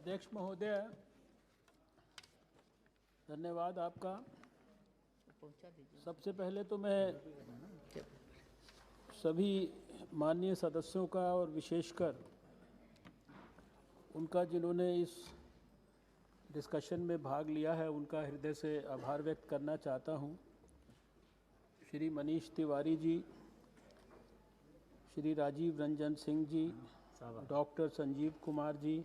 अध्यक्ष महोदय, धन्यवाद आपका। सबसे पहले तो मैं सभी माननीय सदस्यों का और विशेषकर उनका जिन्होंने इस डिस्कशन में भाग लिया है उनका हृदय से आभार व्यक्त करना चाहता हूं। श्री मनीष तिवारी जी, श्री राजीव रंजन सिंह जी, डॉक्टर संजीव कुमार जी,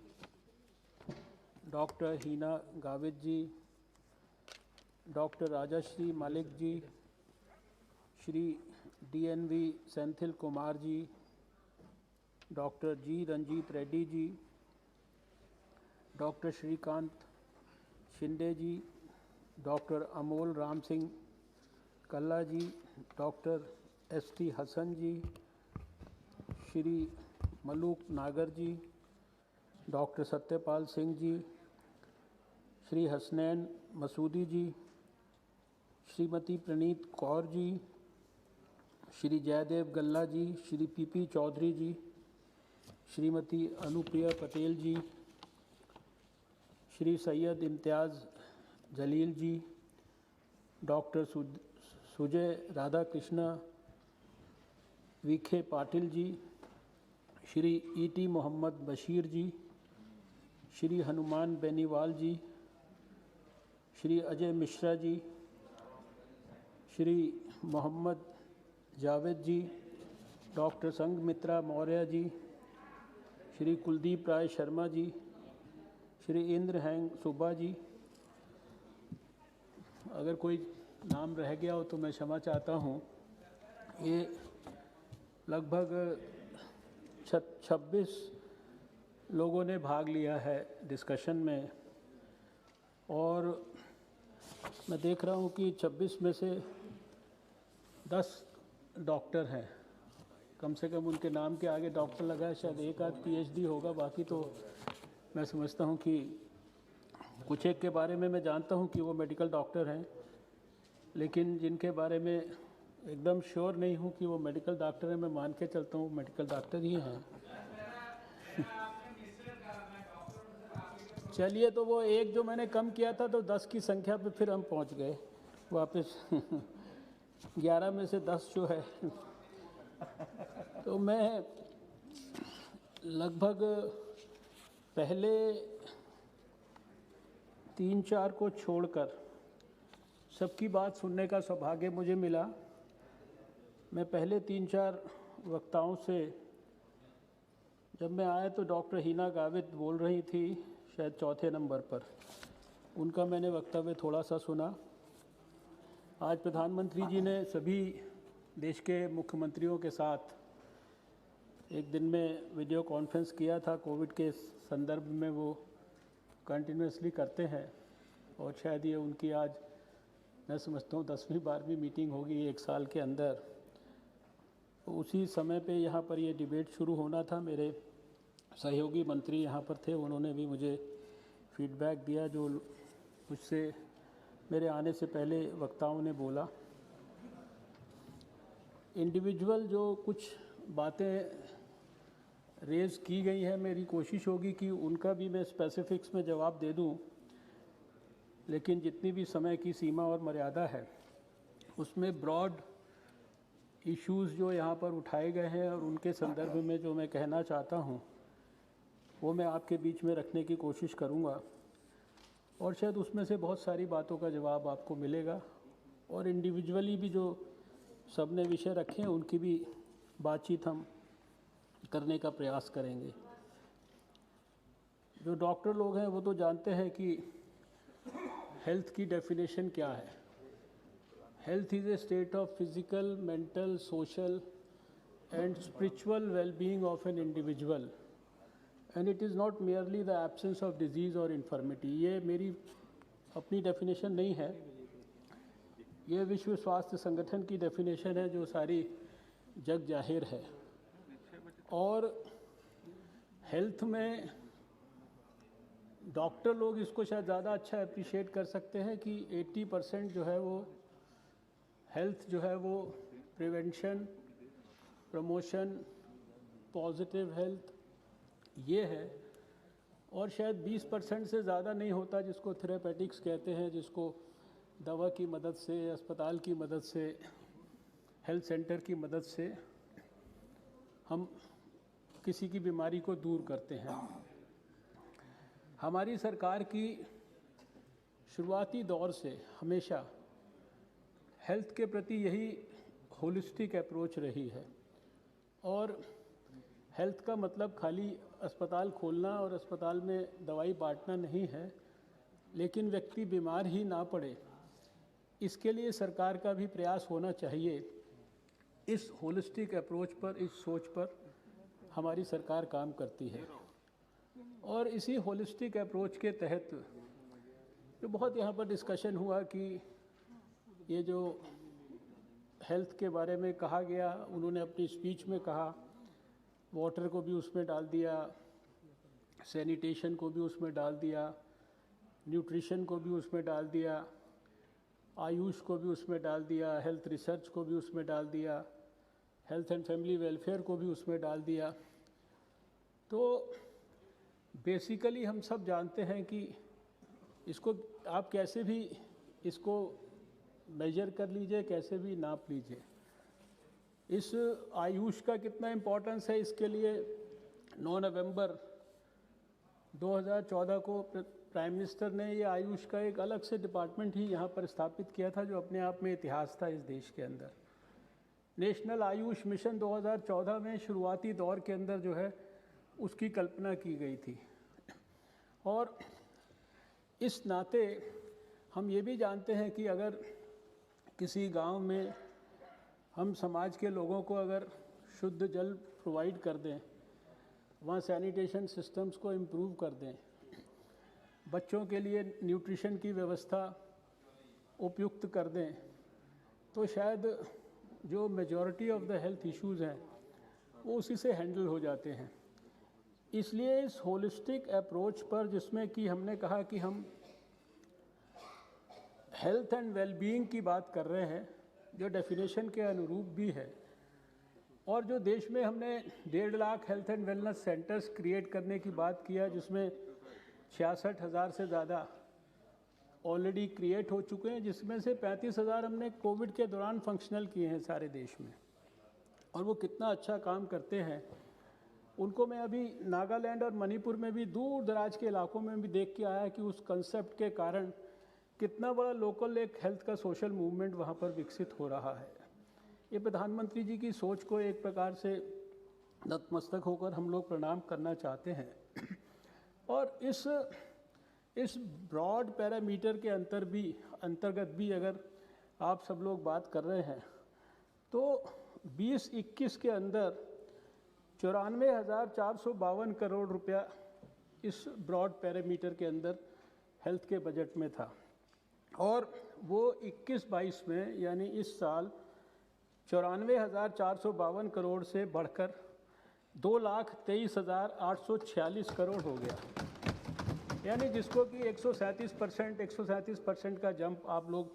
डॉक्टर हीना गावित जी, doctor Rajashri Malik ji, Shri DNV Senthil Kumar ji, doctor जी रंजीत रेड्डी जी, डॉक्टर श्रीकांत शिंदे जी, डॉक्टर अमोल राम सिंह कल्ला जी, डॉक्टर ST हसन जी, श्री मलूक नागर जी, डॉक्टर सत्यपाल सिंह जी, श्री हसनैन मसूदी जी, श्रीमती प्रणीत कौर जी, श्री जयदेव गल्ला जी, श्री PP चौधरी जी, श्रीमती अनुप्रिया पटेल जी, श्री सैयद इम्तियाज़ जलील जी, डॉक्टर सुजय राधाकृष्ण विखे पाटिल जी, श्री ET मोहम्मद बशीर जी, श्री हनुमान बेनीवाल जी, श्री अजय मिश्रा जी, श्री मोहम्मद जावेद जी, डॉक्टर संघमित्रा मौर्य जी, श्री कुलदीप राय शर्मा जी, श्री इंद्र हैंग सुब्बा जी। अगर कोई नाम रह गया हो तो मैं क्षमा चाहता हूँ। ये लगभग 26 लोगों ने भाग लिया है डिस्कशन में और मैं देख रहा हूँ कि 26 में से 10 डॉक्टर हैं। कम से कम उनके नाम के आगे डॉक्टर लगा है, शायद एक आध PhD होगा, बाकी तो मैं समझता हूँ कि कुछ एक के बारे में मैं जानता हूँ कि वो मेडिकल डॉक्टर हैं, लेकिन जिनके बारे में एकदम श्योर नहीं हूँ कि वो मेडिकल डॉक्टर हैं, मैं मान के चलता हूँ मेडिकल डॉक्टर ही हैं। चलिए, तो वो एक जो मैंने कम किया था तो 10 की संख्या पे फिर हम पहुँच गए वापस 11 में से 10 जो है तो मैं लगभग पहले 3-4 को छोड़कर सबकी बात सुनने का सौभाग्य मुझे मिला। मैं पहले 3-4 वक्ताओं से जब मैं आया तो डॉक्टर हीना गावित बोल रही थी, शायद चौथे नंबर पर। उनका मैंने वक्तव्य थोड़ा सा सुना। आज प्रधानमंत्री जी ने सभी देश के मुख्यमंत्रियों के साथ एक दिन में वीडियो कॉन्फ्रेंस किया था। कोविड के संदर्भ में वो कंटिन्यूसली करते हैं और शायद ये उनकी आज मैं समझता हूँ 10वीं 12वीं मीटिंग होगी एक साल के अंदर। तो उसी समय पे यहाँ पर ये डिबेट शुरू होना था। मेरे सहयोगी मंत्री यहाँ पर थे, उन्होंने भी मुझे फीडबैक दिया जो मुझसे मेरे आने से पहले वक्ताओं ने बोला। इंडिविजुअल जो कुछ बातें रेज़ की गई है, मेरी कोशिश होगी कि उनका भी मैं स्पेसिफिक्स में जवाब दे दूं, लेकिन जितनी भी समय की सीमा और मर्यादा है उसमें ब्रॉड इश्यूज़ जो यहाँ पर उठाए गए हैं और उनके संदर्भ में जो मैं कहना चाहता हूँ वो मैं आपके बीच में रखने की कोशिश करूँगा और शायद उसमें से बहुत सारी बातों का जवाब आपको मिलेगा और इंडिविजुअली भी जो सबने विषय रखे हैं उनकी भी बातचीत हम करने का प्रयास करेंगे। जो डॉक्टर लोग हैं वो तो जानते हैं कि हेल्थ की डेफिनेशन क्या है। Health is a state of physical, mental, social and spiritual well-being of an individual and it is not merely the absence of disease और इन्फर्मिटी। ये मेरी अपनी डेफिनेशन नहीं है, ये विश्व स्वास्थ्य संगठन की डेफिनेशन है जो सारी जग जाहिर है। और हेल्थ में डॉक्टर लोग इसको शायद ज़्यादा अच्छा अप्रिशिएट कर सकते हैं कि 80% जो है वो हेल्थ जो है वो प्रिवेंशन, प्रमोशन, पॉजिटिव हेल्थ ये है और शायद 20% से ज़्यादा नहीं होता, जिसको थेरेपेटिक्स कहते हैं, जिसको दवा की मदद से, अस्पताल की मदद से, हेल्थ सेंटर की मदद से हम किसी की बीमारी को दूर करते हैं। हमारी सरकार की शुरुआती दौर से हमेशा हेल्थ के प्रति यही होलिस्टिक अप्रोच रही है। और हेल्थ का मतलब खाली अस्पताल खोलना और अस्पताल में दवाई बांटना नहीं है, लेकिन व्यक्ति बीमार ही ना पड़े, इसके लिए सरकार का भी प्रयास होना चाहिए। इस होलिस्टिक अप्रोच पर, इस सोच पर हमारी सरकार काम करती है। और इसी होलिस्टिक अप्रोच के तहत जो बहुत यहाँ पर डिस्कशन हुआ कि ये जो हेल्थ के बारे में कहा गया, उन्होंने अपनी स्पीच में कहा, वाटर को भी उसमें डाल दिया, सैनिटेशन को भी उसमें डाल दिया, न्यूट्रिशन को भी उसमें डाल दिया, आयुष को भी उसमें डाल दिया, हेल्थ रिसर्च को भी उसमें डाल दिया, हेल्थ एंड फैमिली वेलफेयर को भी उसमें डाल दिया। तो बेसिकली हम सब जानते हैं कि इसको आप कैसे भी इसको मेजर कर लीजिए, कैसे भी नाप लीजिए। इस आयुष का कितना इम्पोर्टेंस है, इसके लिए 9 नवंबर 2014 को प्राइम मिनिस्टर ने ये आयुष का एक अलग से डिपार्टमेंट ही यहाँ पर स्थापित किया था, जो अपने आप में इतिहास था इस देश के अंदर। नेशनल आयुष मिशन 2014 में शुरुआती दौर के अंदर जो है उसकी कल्पना की गई थी। और इस नाते हम ये भी जानते हैं कि अगर किसी गांव में हम समाज के लोगों को अगर शुद्ध जल प्रोवाइड कर दें, वहाँ सैनिटेशन सिस्टम्स को इम्प्रूव कर दें, बच्चों के लिए न्यूट्रिशन की व्यवस्था उपयुक्त कर दें, तो शायद जो majority of the health issues हैं वो उसी से हैंडल हो जाते हैं। इसलिए इस होलिस्टिक अप्रोच पर, जिसमें कि हमने कहा कि हम हेल्थ एंड वेलबीइंग की बात कर रहे हैं, जो डेफिनेशन के अनुरूप भी है, और जो देश में हमने 1.5 lakh health and wellness centres create करने की बात किया, जिसमें 66,000 से ज़्यादा ऑलरेडी क्रिएट हो चुके हैं, जिसमें से 35,000 हमने कोविड के दौरान फंक्शनल किए हैं सारे देश में। और वो कितना अच्छा काम करते हैं, उनको मैं अभी नागालैंड और मणिपुर में भी, दूर दराज के इलाकों में भी देख के आया कि उस कंसेप्ट के कारण कितना बड़ा लोकल एक हेल्थ का सोशल मूवमेंट वहाँ पर विकसित हो रहा है। ये प्रधानमंत्री जी की सोच को एक प्रकार से नतमस्तक होकर हम लोग प्रणाम करना चाहते हैं। और इस ब्रॉड पैरामीटर के अंतर्गत भी अगर आप सब लोग बात कर रहे हैं, तो 2021 के अंदर 94,452 करोड़ रुपया इस ब्रॉड पैरामीटर के अंदर हेल्थ के बजट में था। और वो 21-22 में, यानी इस साल 94,452 करोड़ से बढ़कर 2,23,846 करोड़ हो गया। यानी जिसको कि 137% का जंप आप लोग।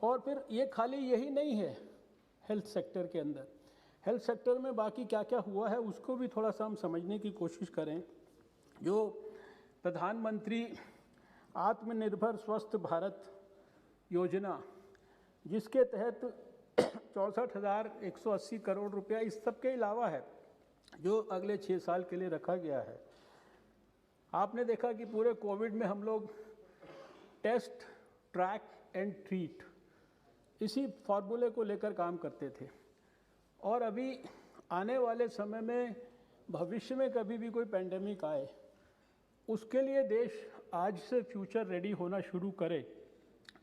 और फिर ये खाली यही नहीं है हेल्थ सेक्टर के अंदर, हेल्थ सेक्टर में बाकी क्या क्या हुआ है उसको भी थोड़ा सा हम समझने की कोशिश करें। जो प्रधानमंत्री आत्मनिर्भर स्वस्थ भारत योजना, जिसके तहत 64,180 करोड़ रुपया इस सब के अलावा है, जो अगले 6 साल के लिए रखा गया है। आपने देखा कि पूरे कोविड में हम लोग टेस्ट, ट्रैक एंड ट्रीट, इसी फार्मूले को लेकर काम करते थे। और अभी आने वाले समय में, भविष्य में कभी भी कोई पेंडेमिक आए, उसके लिए देश आज से फ्यूचर रेडी होना शुरू करे।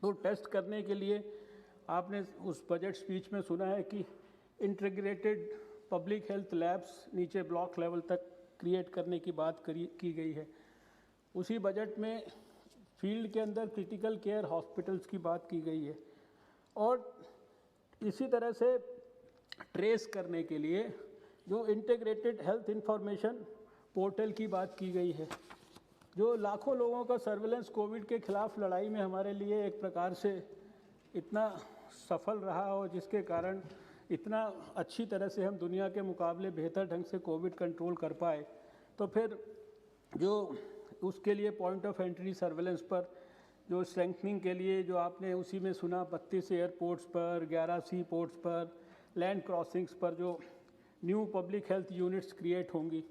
तो टेस्ट करने के लिए आपने उस बजट स्पीच में सुना है कि इंटीग्रेटेड पब्लिक हेल्थ लैब्स नीचे ब्लॉक लेवल तक क्रिएट करने की बात की गई है। उसी बजट में फील्ड के अंदर क्रिटिकल केयर हॉस्पिटल्स की बात की गई है। और इसी तरह से ट्रेस करने के लिए जो इंटीग्रेटेड हेल्थ इंफॉर्मेशन पोर्टल की बात की गई है, जो लाखों लोगों का सर्वेलेंस कोविड के खिलाफ लड़ाई में हमारे लिए एक प्रकार से इतना सफल रहा और जिसके कारण इतना अच्छी तरह से हम दुनिया के मुकाबले बेहतर ढंग से कोविड कंट्रोल कर पाए। तो फिर जो उसके लिए पॉइंट ऑफ एंट्री सर्वेलेंस पर जो स्ट्रेंथनिंग के लिए जो आपने उसी में सुना 32 एयरपोर्ट्स पर, 11 सी पोर्ट्स पर, लैंड क्रॉसिंग्स पर जो new public health units create होंगी,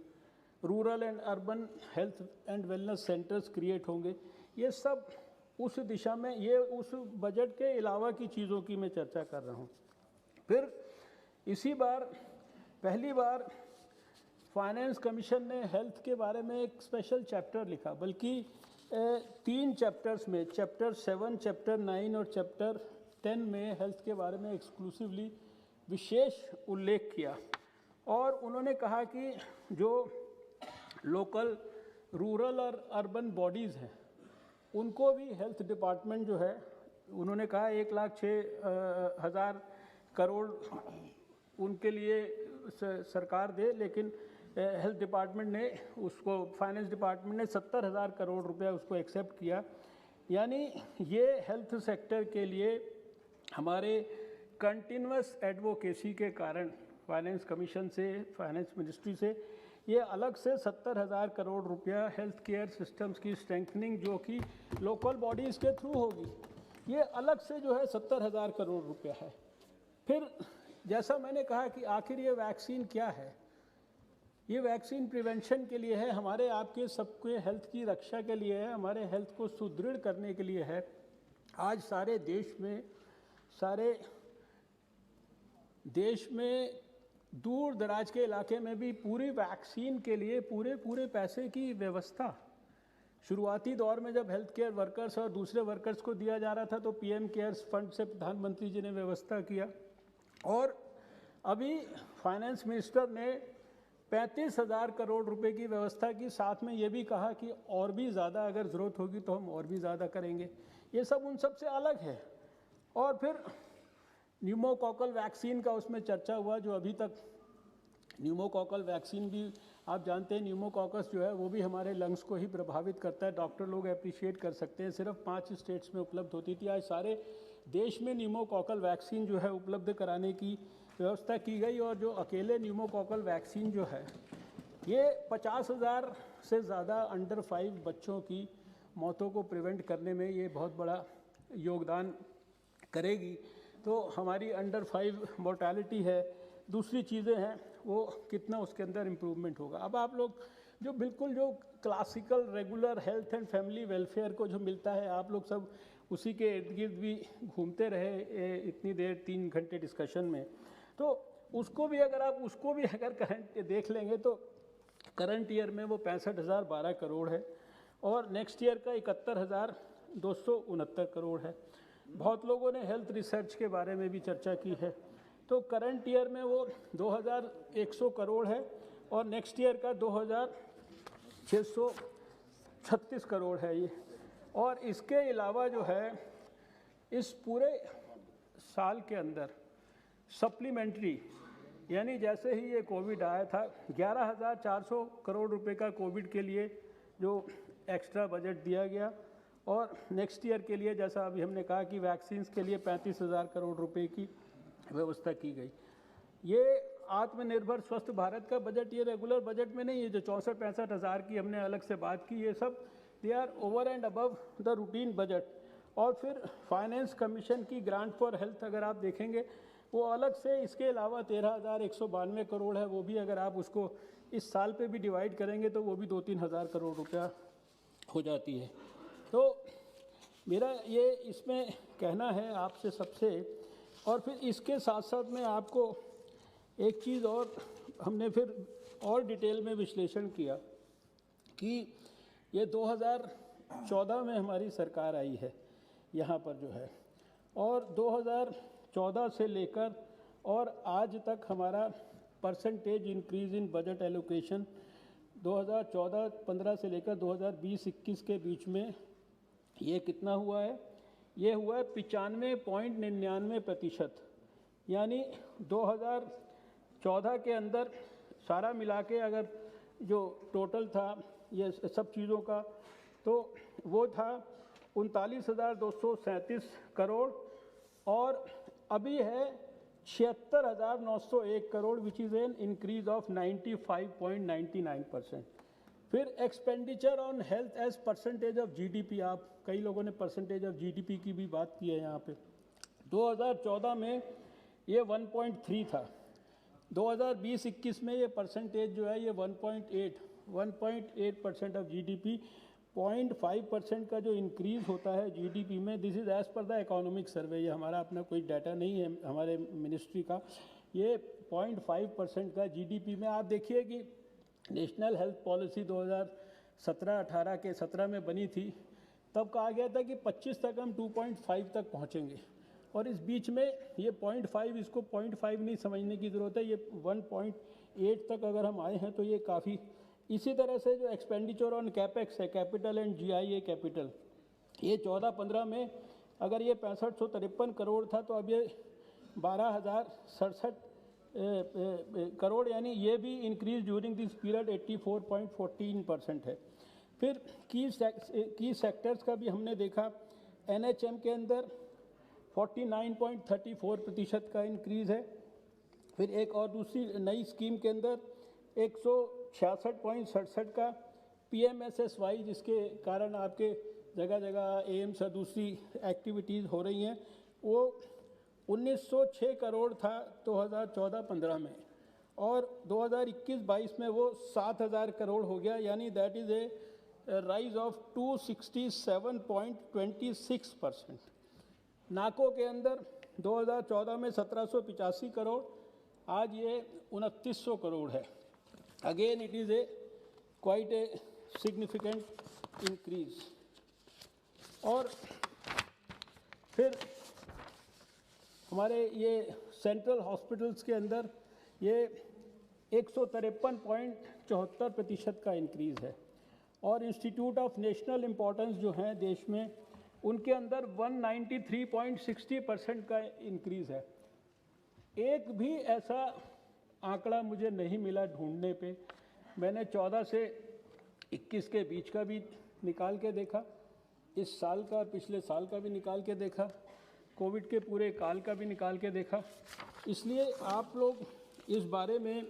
rural and urban health and wellness centres create होंगे, ये सब उस दिशा में, ये उस बजट के अलावा की चीज़ों की मैं चर्चा कर रहा हूँ। फिर इसी बार पहली बार फाइनेंस कमीशन ने हेल्थ के बारे में एक स्पेशल चैप्टर लिखा, बल्कि 3 चैप्टर्स में, चैप्टर 7, चैप्टर 9 और चैप्टर 10 में हेल्थ के बारे में एक्सक्लूसिवली विशेष उल्लेख किया। और उन्होंने कहा कि जो लोकल रूरल और अर्बन बॉडीज़ हैं उनको भी हेल्थ डिपार्टमेंट जो है, उन्होंने कहा 1,06,000 करोड़ उनके लिए सरकार दे, लेकिन हेल्थ डिपार्टमेंट ने उसको, फाइनेंस डिपार्टमेंट ने 70,000 करोड़ रुपया उसको एक्सेप्ट किया। यानी ये हेल्थ सेक्टर के लिए हमारे कंटिन्यूस एडवोकेसी के कारण फाइनेंस कमीशन से, फाइनेंस मिनिस्ट्री से ये अलग से 70,000 करोड़ रुपया हेल्थ केयर सिस्टम्स की स्ट्रेंथनिंग जो कि लोकल बॉडीज़ के थ्रू होगी, ये अलग से जो है 70,000 करोड़ रुपया है। फिर जैसा मैंने कहा कि आखिर ये वैक्सीन क्या है, ये वैक्सीन प्रिवेंशन के लिए है, हमारे आपके सबके हेल्थ की रक्षा के लिए है, हमारे हेल्थ को सुदृढ़ करने के लिए है। आज सारे देश में दूर दराज के इलाके में भी पूरी वैक्सीन के लिए पूरे पैसे की व्यवस्था, शुरुआती दौर में जब हेल्थ केयर वर्कर्स और दूसरे वर्कर्स को दिया जा रहा था तो पीएम केयर्स फंड से प्रधानमंत्री जी ने व्यवस्था किया। और अभी फाइनेंस मिनिस्टर ने 35,000 करोड़ रुपए की व्यवस्था की, साथ में ये भी कहा कि और भी ज़्यादा अगर ज़रूरत होगी तो हम और भी ज़्यादा करेंगे। ये सब उन सब से अलग है। और फिर न्यूमोकॉकल वैक्सीन का उसमें चर्चा हुआ, जो अभी तक न्यूमोकॉकल वैक्सीन भी आप जानते हैं, न्यूमोकॉकस जो है वो भी हमारे लंग्स को ही प्रभावित करता है। डॉक्टर लोग अप्रिशिएट कर सकते हैं, सिर्फ 5 स्टेट्स में उपलब्ध होती थी, आज सारे देश में न्यूमोकॉकल वैक्सीन जो है उपलब्ध कराने की व्यवस्था की गई। और जो अकेले न्यूमोकॉकल वैक्सीन जो है ये 50,000 से ज़्यादा अंडर 5 बच्चों की मौतों को प्रिवेंट करने में ये बहुत बड़ा योगदान करेगी। तो हमारी अंडर 5 मोर्टालिटी है, दूसरी चीज़ें हैं, वो कितना उसके अंदर इम्प्रूवमेंट होगा। अब आप लोग जो बिल्कुल जो classical regular health and family welfare को जो मिलता है, आप लोग सब उसी के इर्द गिर्द भी घूमते रहे इतनी देर 3 घंटे डिस्कशन में, तो उसको भी अगर करंट देख लेंगे तो करंट ईयर में वो 65,012 करोड़ है और नेक्स्ट ईयर का 71,269 करोड़ है। बहुत लोगों ने हेल्थ रिसर्च के बारे में भी चर्चा की है, तो करंट ईयर में वो 2,100 करोड़ है और नेक्स्ट ईयर का 2,636 करोड़ है ये। और इसके अलावा जो है इस पूरे साल के अंदर सप्लीमेंट्री, यानी जैसे ही ये कोविड आया था 11,400 करोड़ रुपए का कोविड के लिए जो एक्स्ट्रा बजट दिया गया। और नेक्स्ट ईयर के लिए जैसा अभी हमने कहा कि वैक्सीन्स के लिए 35,000 करोड़ रुपए की व्यवस्था की गई। ये आत्मनिर्भर स्वस्थ भारत का बजट ये रेगुलर बजट में नहीं है, जो 64-65 हज़ार की हमने अलग से बात की, ये सब they are over and above the routine budget. और फिर फाइनेंस कमीशन की ग्रांट फॉर हेल्थ अगर आप देखेंगे वो अलग से इसके अलावा 13,192 करोड़ है, वो भी अगर आप उसको इस साल पे भी डिवाइड करेंगे तो वो भी 2-3 हज़ार करोड़ रुपया हो जाती है। तो मेरा ये इसमें कहना है आपसे सबसे। और फिर इसके साथ साथ में आपको एक चीज़ और हमने फिर और डिटेल में विश्लेषण किया कि ये 2014 में हमारी सरकार आई है यहाँ पर जो है, और 2014 से लेकर और आज तक हमारा percentage increase in budget allocation 2014-15 से लेकर 2020-21 के बीच में ये कितना हुआ है, ये हुआ है 95.99%। यानी 2014 के अंदर सारा मिला के अगर जो टोटल था ये सब चीज़ों का, तो वो था 39,237 करोड़ और अभी है 76,901 crore, which is an increase of 95.99%। फिर expenditure on health as percentage of GDP, आप कई लोगों ने परसेंटेज ऑफ जीडीपी की भी बात की है यहाँ पे। 2014 में ये 1.3 था, 2020-21 में ये परसेंटेज जो है ये 1.8% ऑफ जीडीपी, 0.5% का जो इंक्रीज़ होता है जीडीपी में, this is as per the economic survey, ये हमारा अपना कोई डाटा नहीं है हमारे मिनिस्ट्री का, ये 0.5% का जीडीपी में। आप देखिए कि नेशनल हेल्थ पॉलिसी 2017-18 के 17 में बनी थी, तब कहा गया था कि 25 तक हम 2.5 तक पहुँचेंगे, और इस बीच में ये 0.5, इसको 0.5 नहीं समझने की ज़रूरत है, ये 1.8 तक अगर हम आए हैं तो ये काफ़ी। इसी तरह से जो एक्सपेंडिचर ऑन कैपेक्स है, कैपिटल एंड जीआईए कैपिटल, ये 14-15 में अगर ये 6553 करोड़ था तो अब ये 12,067 करोड़, यानी ये भी इंक्रीज ड्यूरिंग दिस पीरियड 84.14% है। फिर की सेक्टर्स का भी हमने देखा, एनएचएम के अंदर 49.34% का इंक्रीज़ है। फिर एक और दूसरी नई स्कीम के अंदर 166.67 का पीएमएसएसवाई, जिसके कारण आपके जगह जगह एम्स और दूसरी एक्टिविटीज़ हो रही हैं, वो 1906 करोड़ था 2014-15 में, और 2021-22 में वो 7,000 करोड़ हो गया, यानी that is a rise of 267.26%। नाको के अंदर 2014 में 1785 करोड़, आज ये 2900 करोड़ है। Again it is a quite a significant increase. और फिर हमारे ये सेंट्रल हॉस्पिटल्स के अंदर ये 153.74% का इंक्रीज़ है, और इंस्टीट्यूट ऑफ नेशनल इम्पोर्टेंस जो हैं देश में, उनके अंदर 193.60% का इंक्रीज़ है। एक भी ऐसा आंकड़ा मुझे नहीं मिला ढूंढने पे, मैंने 14 से 21 के बीच का भी निकाल के देखा, इस साल का पिछले साल का भी निकाल के देखा, कोविड के पूरे काल का भी निकाल के देखा। इसलिए आप लोग इस बारे में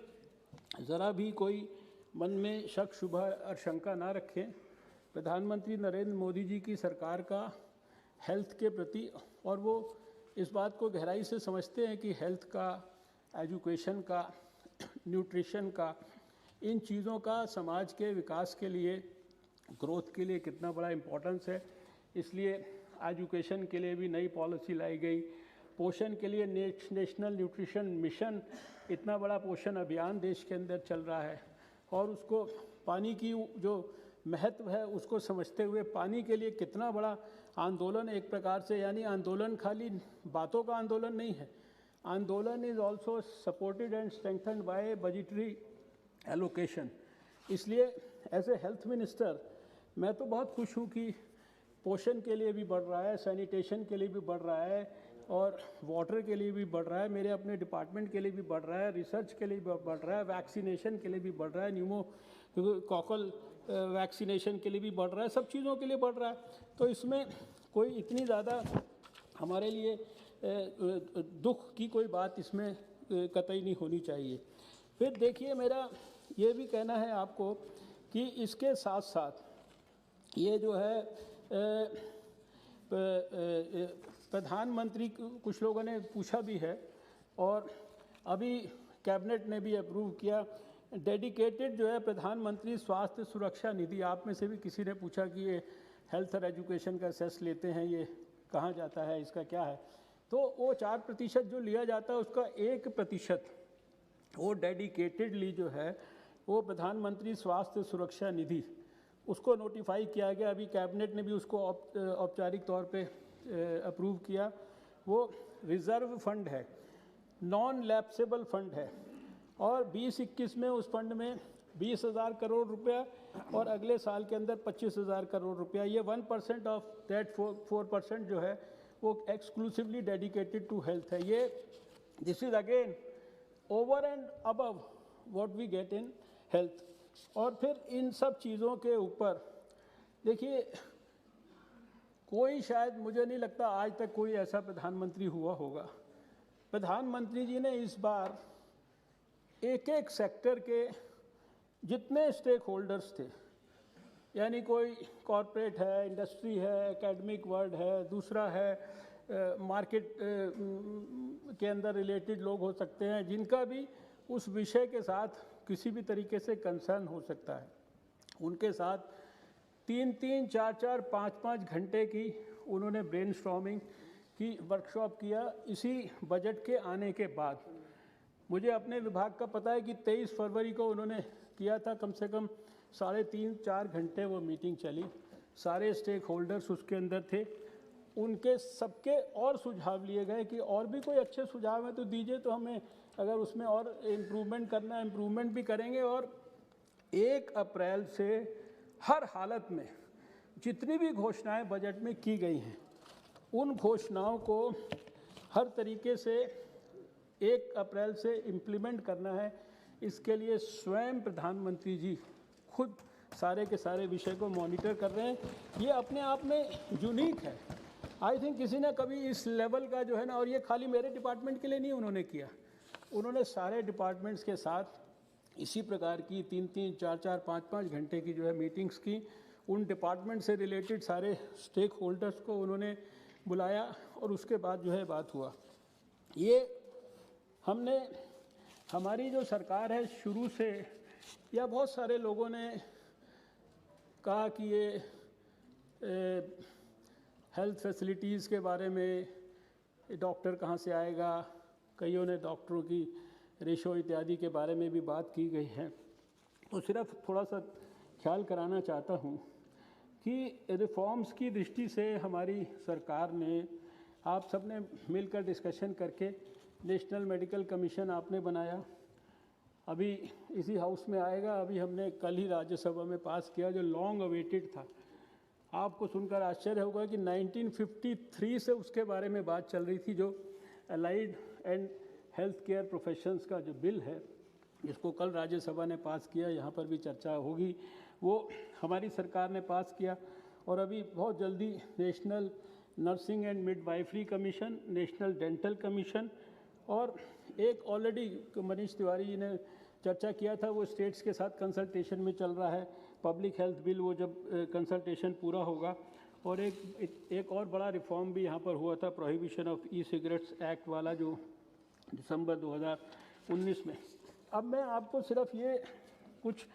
ज़रा भी कोई मन में शक शुबह और शंका ना रखें। प्रधानमंत्री नरेंद्र मोदी जी की सरकार का हेल्थ के प्रति, और वो इस बात को गहराई से समझते हैं कि हेल्थ का, एजुकेशन का, न्यूट्रिशन का, इन चीज़ों का समाज के विकास के लिए, ग्रोथ के लिए कितना बड़ा इम्पोर्टेंस है। इसलिए एजुकेशन के लिए भी नई पॉलिसी लाई गई, पोषण के लिए नेशनल न्यूट्रिशन मिशन, इतना बड़ा पोषण अभियान देश के अंदर चल रहा है, और उसको पानी की जो महत्व है उसको समझते हुए पानी के लिए कितना बड़ा आंदोलन एक प्रकार से, यानी आंदोलन खाली बातों का आंदोलन नहीं है, andolan is also supported and strengthened by budgetary allocation. इसलिए एज ए हेल्थ मिनिस्टर मैं तो बहुत खुश हूँ कि पोषण के लिए भी बढ़ रहा है, सैनिटेशन के लिए भी बढ़ रहा है, और वाटर के लिए भी बढ़ रहा है, मेरे अपने डिपार्टमेंट के लिए भी बढ़ रहा है, रिसर्च के लिए भी बढ़ रहा है, वैक्सीनेशन के लिए भी बढ़ रहा है, न्यूमोकॉकल वैक्सीनेशन के लिए भी बढ़ रहा है, सब चीज़ों के लिए बढ़ रहा है। तो इसमें कोई इतनी ज़्यादा हमारे लिए दुख की कोई बात इसमें कतई नहीं होनी चाहिए। फिर देखिए, मेरा ये भी कहना है आपको कि इसके साथ साथ ये जो है प्रधानमंत्री, कुछ लोगों ने पूछा भी है, और अभी कैबिनेट ने भी अप्रूव किया, डेडिकेटेड जो है प्रधानमंत्री स्वास्थ्य सुरक्षा निधि। आप में से भी किसी ने पूछा कि ये हेल्थ और एजुकेशन का सेस लेते हैं, ये कहाँ जाता है, इसका क्या है? तो वो 4% जो लिया जाता है उसका 1% वो डेडिकेटेडली जो है वो प्रधानमंत्री स्वास्थ्य सुरक्षा निधि, उसको नोटिफाई किया गया। अभी कैबिनेट ने भी उसको औपचारिक तौर पे अप्रूव किया। वो रिज़र्व फंड है, नॉन लैप्सेबल फंड है, और 20-21 में उस फंड में 20,000 करोड़ रुपया, और अगले साल के अंदर 25,000 करोड़ रुपया। ये 1% ऑफ दैट 4% जो है वो एक्सक्लूसिवली डेडिकेटेड टू हेल्थ है। ये this is again over and above what we get in health. और फिर इन सब चीज़ों के ऊपर देखिए, कोई, शायद मुझे नहीं लगता आज तक कोई ऐसा प्रधानमंत्री हुआ होगा। प्रधानमंत्री जी ने इस बार एक एक सेक्टर के जितने स्टेक होल्डर्स थे, यानी कोई कॉरपोरेट है, इंडस्ट्री है, एकेडमिक वर्ल्ड है, दूसरा है मार्केट के अंदर रिलेटेड लोग हो सकते हैं जिनका भी उस विषय के साथ किसी भी तरीके से कंसर्न हो सकता है। उनके साथ 3-3, 4-4, 5-5 घंटे की उन्होंने ब्रेनस्टॉर्मिंग की वर्कशॉप किया। इसी बजट के आने के बाद मुझे अपने विभाग का पता है कि 23 फरवरी को उन्होंने किया था। कम से कम 3.5-4 घंटे वो मीटिंग चली। सारे स्टेक होल्डर्स उसके अंदर थे। उनके सबके और सुझाव लिए गए कि और भी कोई अच्छे सुझाव हैं तो दीजिए, तो हमें अगर उसमें और इम्प्रूवमेंट करना है इम्प्रूवमेंट भी करेंगे। और 1 अप्रैल से हर हालत में जितनी भी घोषणाएं बजट में की गई हैं उन घोषणाओं को हर तरीके से 1 अप्रैल से इम्प्लीमेंट करना है। इसके लिए स्वयं प्रधानमंत्री जी खुद सारे के सारे विषय को मॉनिटर कर रहे हैं। ये अपने आप में यूनिक है। आई थिंक किसी ने कभी इस लेवल का जो है ना, और ये खाली मेरे डिपार्टमेंट के लिए नहीं उन्होंने किया, उन्होंने सारे डिपार्टमेंट्स के साथ इसी प्रकार की 3-3, 4-4, 5-5 घंटे की जो है मीटिंग्स की। उन डिपार्टमेंट से रिलेटेड सारे स्टेक होल्डर्स को उन्होंने बुलाया और उसके बाद जो है बात हुआ। ये हमने, हमारी जो सरकार है शुरू से, या बहुत सारे लोगों ने कहा कि ये हेल्थ फैसिलिटीज़ के बारे में डॉक्टर कहाँ से आएगा, कईयों ने डॉक्टरों की रेशो इत्यादि के बारे में भी बात की गई है। तो सिर्फ थोड़ा सा ख्याल कराना चाहता हूँ कि रिफॉर्म्स की दृष्टि से हमारी सरकार ने, आप सब ने मिलकर डिस्कशन करके नेशनल मेडिकल कमीशन आपने बनाया, अभी इसी हाउस में आएगा। अभी हमने कल ही राज्यसभा में पास किया, जो लॉन्ग अवेटेड था। आपको सुनकर आश्चर्य होगा कि 1953 से उसके बारे में बात चल रही थी, जो allied and health care professions का जो बिल है, जिसको कल राज्यसभा ने पास किया, यहाँ पर भी चर्चा होगी, वो हमारी सरकार ने पास किया। और अभी बहुत जल्दी national nursing and midwifery commission, national dental commission, और एक ऑलरेडी मनीष तिवारी जी ने चर्चा किया था, वो स्टेट्स के साथ कंसल्टेशन में चल रहा है। पब्लिक हेल्थ बिल, वो जब कंसल्टेशन पूरा होगा। और एक और बड़ा रिफॉर्म भी यहाँ पर हुआ था, prohibition of E cigarettes act वाला, जो दिसंबर 2019 में। अब मैं आपको सिर्फ ये कुछ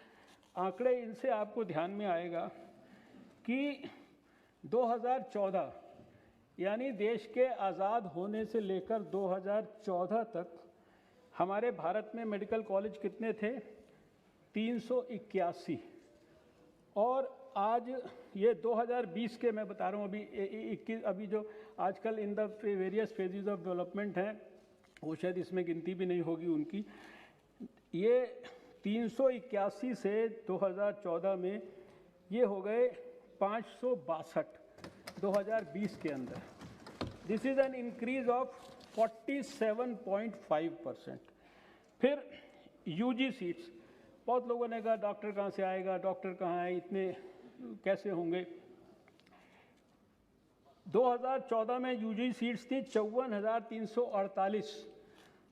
आंकड़े, इनसे आपको ध्यान में आएगा कि 2014 यानी देश के आज़ाद होने से लेकर 2014 तक हमारे भारत में मेडिकल कॉलेज कितने थे? 381। और आज ये 2020 के मैं बता रहा हूँ, अभी जो आजकल in the various phases of development हैं, वो शायद इसमें गिनती भी नहीं होगी उनकी। ये 381 से 2014 में ये हो गए 562 2020 के अंदर। This is an increase of 47.5%। फिर यूजी सीट्स, बहुत लोगों ने कहा डॉक्टर कहाँ से आएगा, डॉक्टर कहाँ है, इतने कैसे होंगे। 2014 में यूजी सीट्स थी 54,348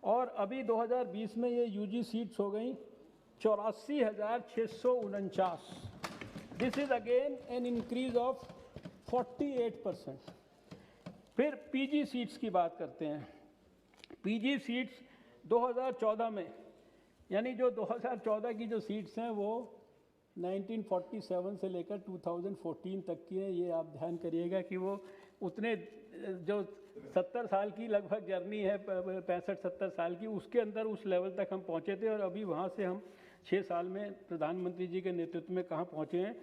और अभी 2020 में ये यूजी सीट्स हो गई 84,649। This is again an increase of 48%। फिर पीजी सीट्स की बात करते हैं। पीजी सीट्स 2014 में, यानी जो 2014 की जो सीट्स हैं वो 1947 से लेकर 2014 तक की हैं। ये आप ध्यान करिएगा कि वो उतने, जो 70 साल की लगभग जर्नी है, 65-70 साल की, उसके अंदर उस लेवल तक हम पहुँचे थे। और अभी वहाँ से हम 6 साल में प्रधानमंत्री जी के नेतृत्व में कहाँ पहुँचे हैं।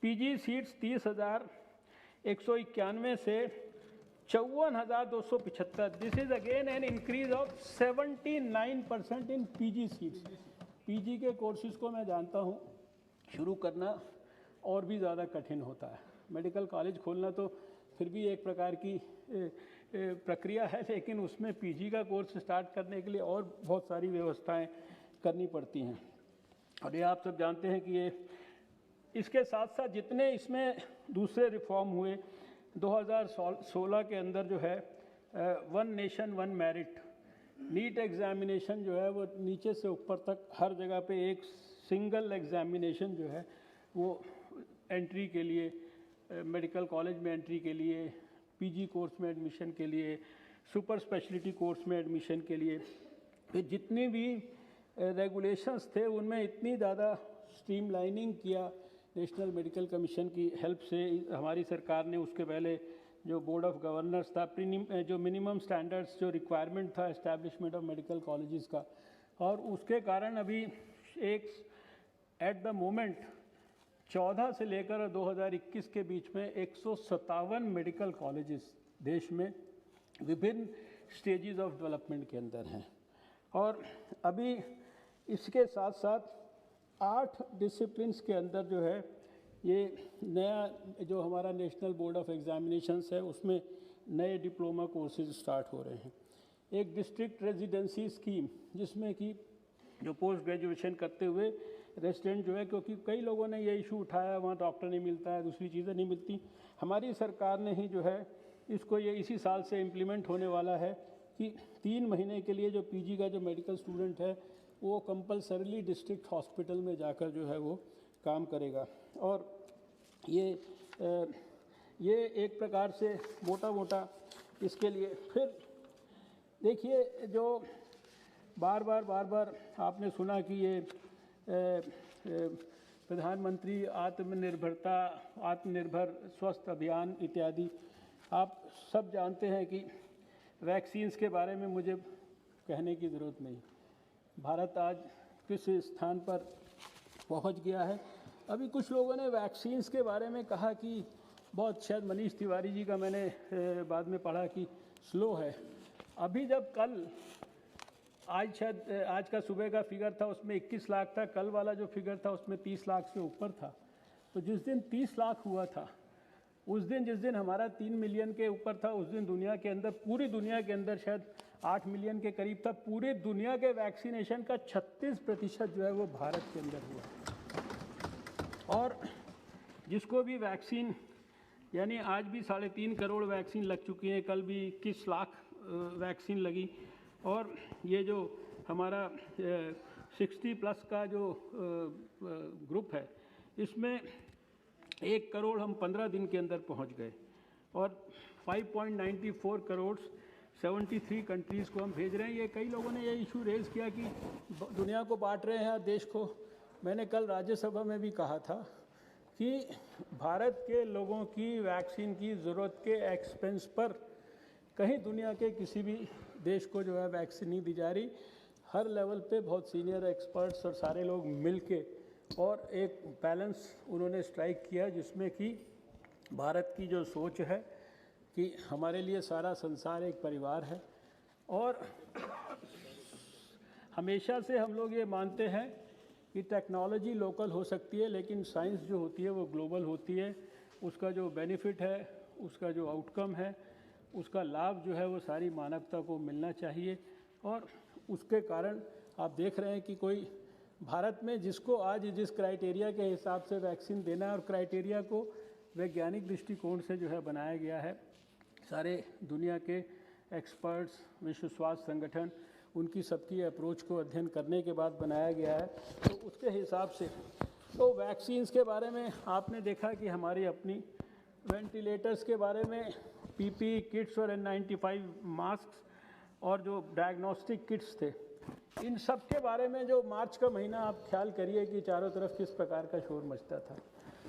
पीजी सीट्स 30,191 से 54,275। This is again an increase of 79% in PG seats. PG के कोर्सेज को मैं जानता हूँ शुरू करना और भी ज़्यादा कठिन होता है। मेडिकल कॉलेज खोलना तो फिर भी एक प्रकार की प्रक्रिया है, लेकिन उसमें पीजी का कोर्स स्टार्ट करने के लिए और बहुत सारी व्यवस्थाएं करनी पड़ती हैं। और ये आप सब जानते हैं कि ये, इसके साथ साथ जितने इसमें दूसरे रिफॉर्म हुए, 2016 के अंदर जो है one nation one merit, NEET examination जो है वो नीचे से ऊपर तक हर जगह पे एक सिंगल एग्जामिनेशन जो है वो एंट्री के लिए, मेडिकल कॉलेज में एंट्री के लिए, पीजी कोर्स में एडमिशन के लिए, सुपर स्पेशलिटी कोर्स में एडमिशन के लिए, फिर जितनी भी रेगुलेशंस थे उनमें इतनी ज़्यादा स्ट्रीमलाइनिंग किया नेशनल मेडिकल कमीशन की हेल्प से। हमारी सरकार ने उसके पहले जो बोर्ड ऑफ गवर्नर्स था, जो मिनिमम स्टैंडर्ड्स जो रिक्वायरमेंट था एस्टैब्लिशमेंट ऑफ मेडिकल कॉलेजेस का, और उसके कारण अभी एक एट द मोमेंट 14 से लेकर 2021 के बीच में 157 मेडिकल कॉलेजेस देश में विभिन्न स्टेजेस ऑफ डेवलपमेंट के अंदर हैं। और अभी इसके साथ साथ 8 डिसिप्लिन्स के अंदर जो है ये नया जो हमारा नेशनल बोर्ड ऑफ एग्जामिनेशंस है उसमें नए डिप्लोमा कोर्सेज स्टार्ट हो रहे हैं। एक डिस्ट्रिक्ट रेजिडेंसी स्कीम जिसमें कि जो पोस्ट ग्रेजुएशन करते हुए रेजिडेंट जो है, क्योंकि कई लोगों ने ये इशू उठाया वहाँ डॉक्टर नहीं मिलता है, दूसरी चीज़ें नहीं मिलती, हमारी सरकार ने ही जो है इसको ये इसी साल से इम्प्लीमेंट होने वाला है कि 3 महीने के लिए जो पीजी का जो मेडिकल स्टूडेंट है वो कंपलसरीली डिस्ट्रिक्ट हॉस्पिटल में जाकर जो है वो काम करेगा। और ये एक प्रकार से मोटा मोटा इसके लिए। फिर देखिए जो बार बार आपने सुना कि ये प्रधानमंत्री आत्मनिर्भर स्वस्थ अभियान इत्यादि, आप सब जानते हैं कि वैक्सीन्स के बारे में मुझे कहने की ज़रूरत नहीं। भारत आज किस स्थान पर पहुंच गया है। अभी कुछ लोगों ने वैक्सीन्स के बारे में कहा कि बहुत, शायद मनीष तिवारी जी का मैंने बाद में पढ़ा कि स्लो है। अभी जब कल आज का सुबह का फिगर था उसमें 21 लाख था, कल वाला जो फिगर था उसमें 30 लाख से ऊपर था। तो जिस दिन 30 लाख हुआ था उस दिन, जिस दिन हमारा 3 मिलियन के ऊपर था, उस दिन दुनिया के अंदर, पूरी दुनिया के अंदर शायद 8 मिलियन के करीब था। पूरे दुनिया के वैक्सीनेशन का 36% जो है वो भारत के अंदर हुआ। और जिसको भी वैक्सीन, यानी आज भी 3.5 करोड़ वैक्सीन लग चुकी हैं, कल भी 21 लाख वैक्सीन लगी। और ये जो हमारा 60+ का जो ग्रुप है इसमें 1 करोड़ हम 15 दिन के अंदर पहुंच गए। और 5.94 करोड़ 73 कंट्रीज़ को हम भेज रहे हैं। ये कई लोगों ने ये इशू रेज़ किया कि दुनिया को बांट रहे हैं देश को। मैंने कल राज्यसभा में भी कहा था कि भारत के लोगों की वैक्सीन की ज़रूरत के एक्सपेंस पर कहीं दुनिया के किसी भी देश को जो है वैक्सीन नहीं दी जा रही। हर लेवल पे बहुत सीनियर एक्सपर्ट्स और सारे लोग मिल के और एक बैलेंस उन्होंने स्ट्राइक किया, जिसमें कि भारत की जो सोच है कि हमारे लिए सारा संसार एक परिवार है। और हमेशा से हम लोग ये मानते हैं कि टेक्नोलॉजी लोकल हो सकती है, लेकिन साइंस जो होती है वो ग्लोबल होती है। उसका जो बेनिफिट है, उसका जो आउटकम है, उसका लाभ जो है वो सारी मानवता को मिलना चाहिए। और उसके कारण आप देख रहे हैं कि कोई भारत में जिसको आज जिस क्राइटेरिया के हिसाब से वैक्सीन देना है, और क्राइटेरिया को वैज्ञानिक दृष्टिकोण से जो है बनाया गया है, सारे दुनिया के एक्सपर्ट्स, विश्व स्वास्थ्य संगठन, उनकी सबकी अप्रोच को अध्ययन करने के बाद बनाया गया है। तो उसके हिसाब से तो वैक्सीन्स के बारे में आपने देखा कि हमारी अपनी, वेंटिलेटर्स के बारे में, पीपीई किट्स और N95 मास्क और जो डायग्नोस्टिक किट्स थे, इन सब के बारे में जो मार्च का महीना आप ख्याल करिए कि चारों तरफ किस प्रकार का शोर मचता था।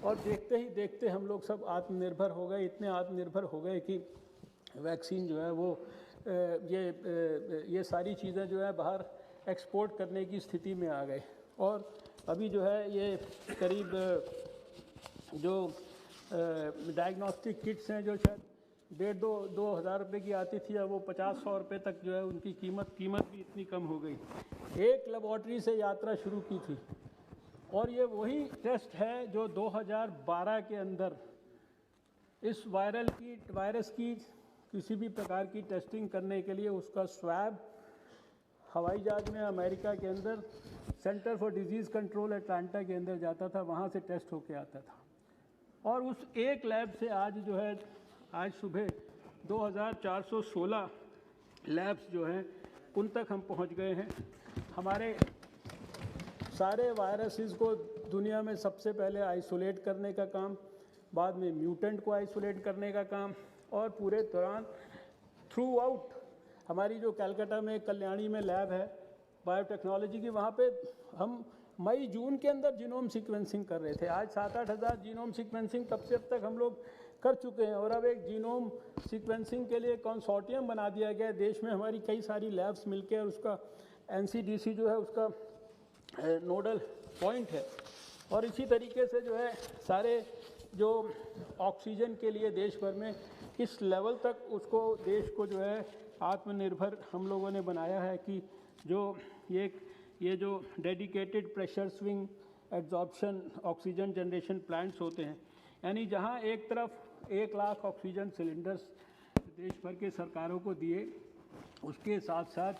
और देखते ही देखते हम लोग सब आत्मनिर्भर हो गए, इतने आत्मनिर्भर हो गए कि वैक्सीन जो है वो ये सारी चीज़ें जो है बाहर एक्सपोर्ट करने की स्थिति में आ गए। और अभी जो है ये करीब जो डायग्नोस्टिक किट्स हैं जो शायद 1,500-2 हज़ार रुपये की आती थी, अब वो 50-100 रुपये तक जो है उनकी कीमत भी इतनी कम हो गई। एक लेबॉर्ट्री से यात्रा शुरू की थी और ये वही टेस्ट है जो 2012 के अंदर इस वायरस की किसी भी प्रकार की टेस्टिंग करने के लिए उसका स्वैब हवाई जहाज में अमेरिका के अंदर centre for disease control Atlanta के अंदर जाता था, वहाँ से टेस्ट होके आता था। और उस एक लैब से आज जो है, आज सुबह 2416 लैब्स जो हैं उन तक हम पहुंच गए हैं। हमारे सारे वायरसेस को दुनिया में सबसे पहले आइसोलेट करने का काम, बाद में म्यूटेंट को आइसोलेट करने का काम, और पूरे दौरान थ्रू आउट हमारी जो कलकत्ता में कल्याणी में लैब है बायोटेक्नोलॉजी की, वहाँ पे हम मई जून के अंदर जीनोम सीक्वेंसिंग कर रहे थे। आज 7-8 हज़ार जीनोम सीक्वेंसिंग तब से अब तक हम लोग कर चुके हैं, और अब एक जीनोम सीक्वेंसिंग के लिए कंसोर्टियम बना दिया गया है। देश में हमारी कई सारी लैब्स मिलकर, और उसका NCDC जो है उसका नोडल पॉइंट है। और इसी तरीके से जो है सारे जो ऑक्सीजन के लिए देश भर में इस लेवल तक उसको देश को जो है आत्मनिर्भर हम लोगों ने बनाया है कि जो ये जो dedicated pressure swing adsorption oxygen generation plants होते हैं, यानी जहां एक तरफ 1 लाख ऑक्सीजन सिलेंडर्स देश भर के सरकारों को दिए, उसके साथ साथ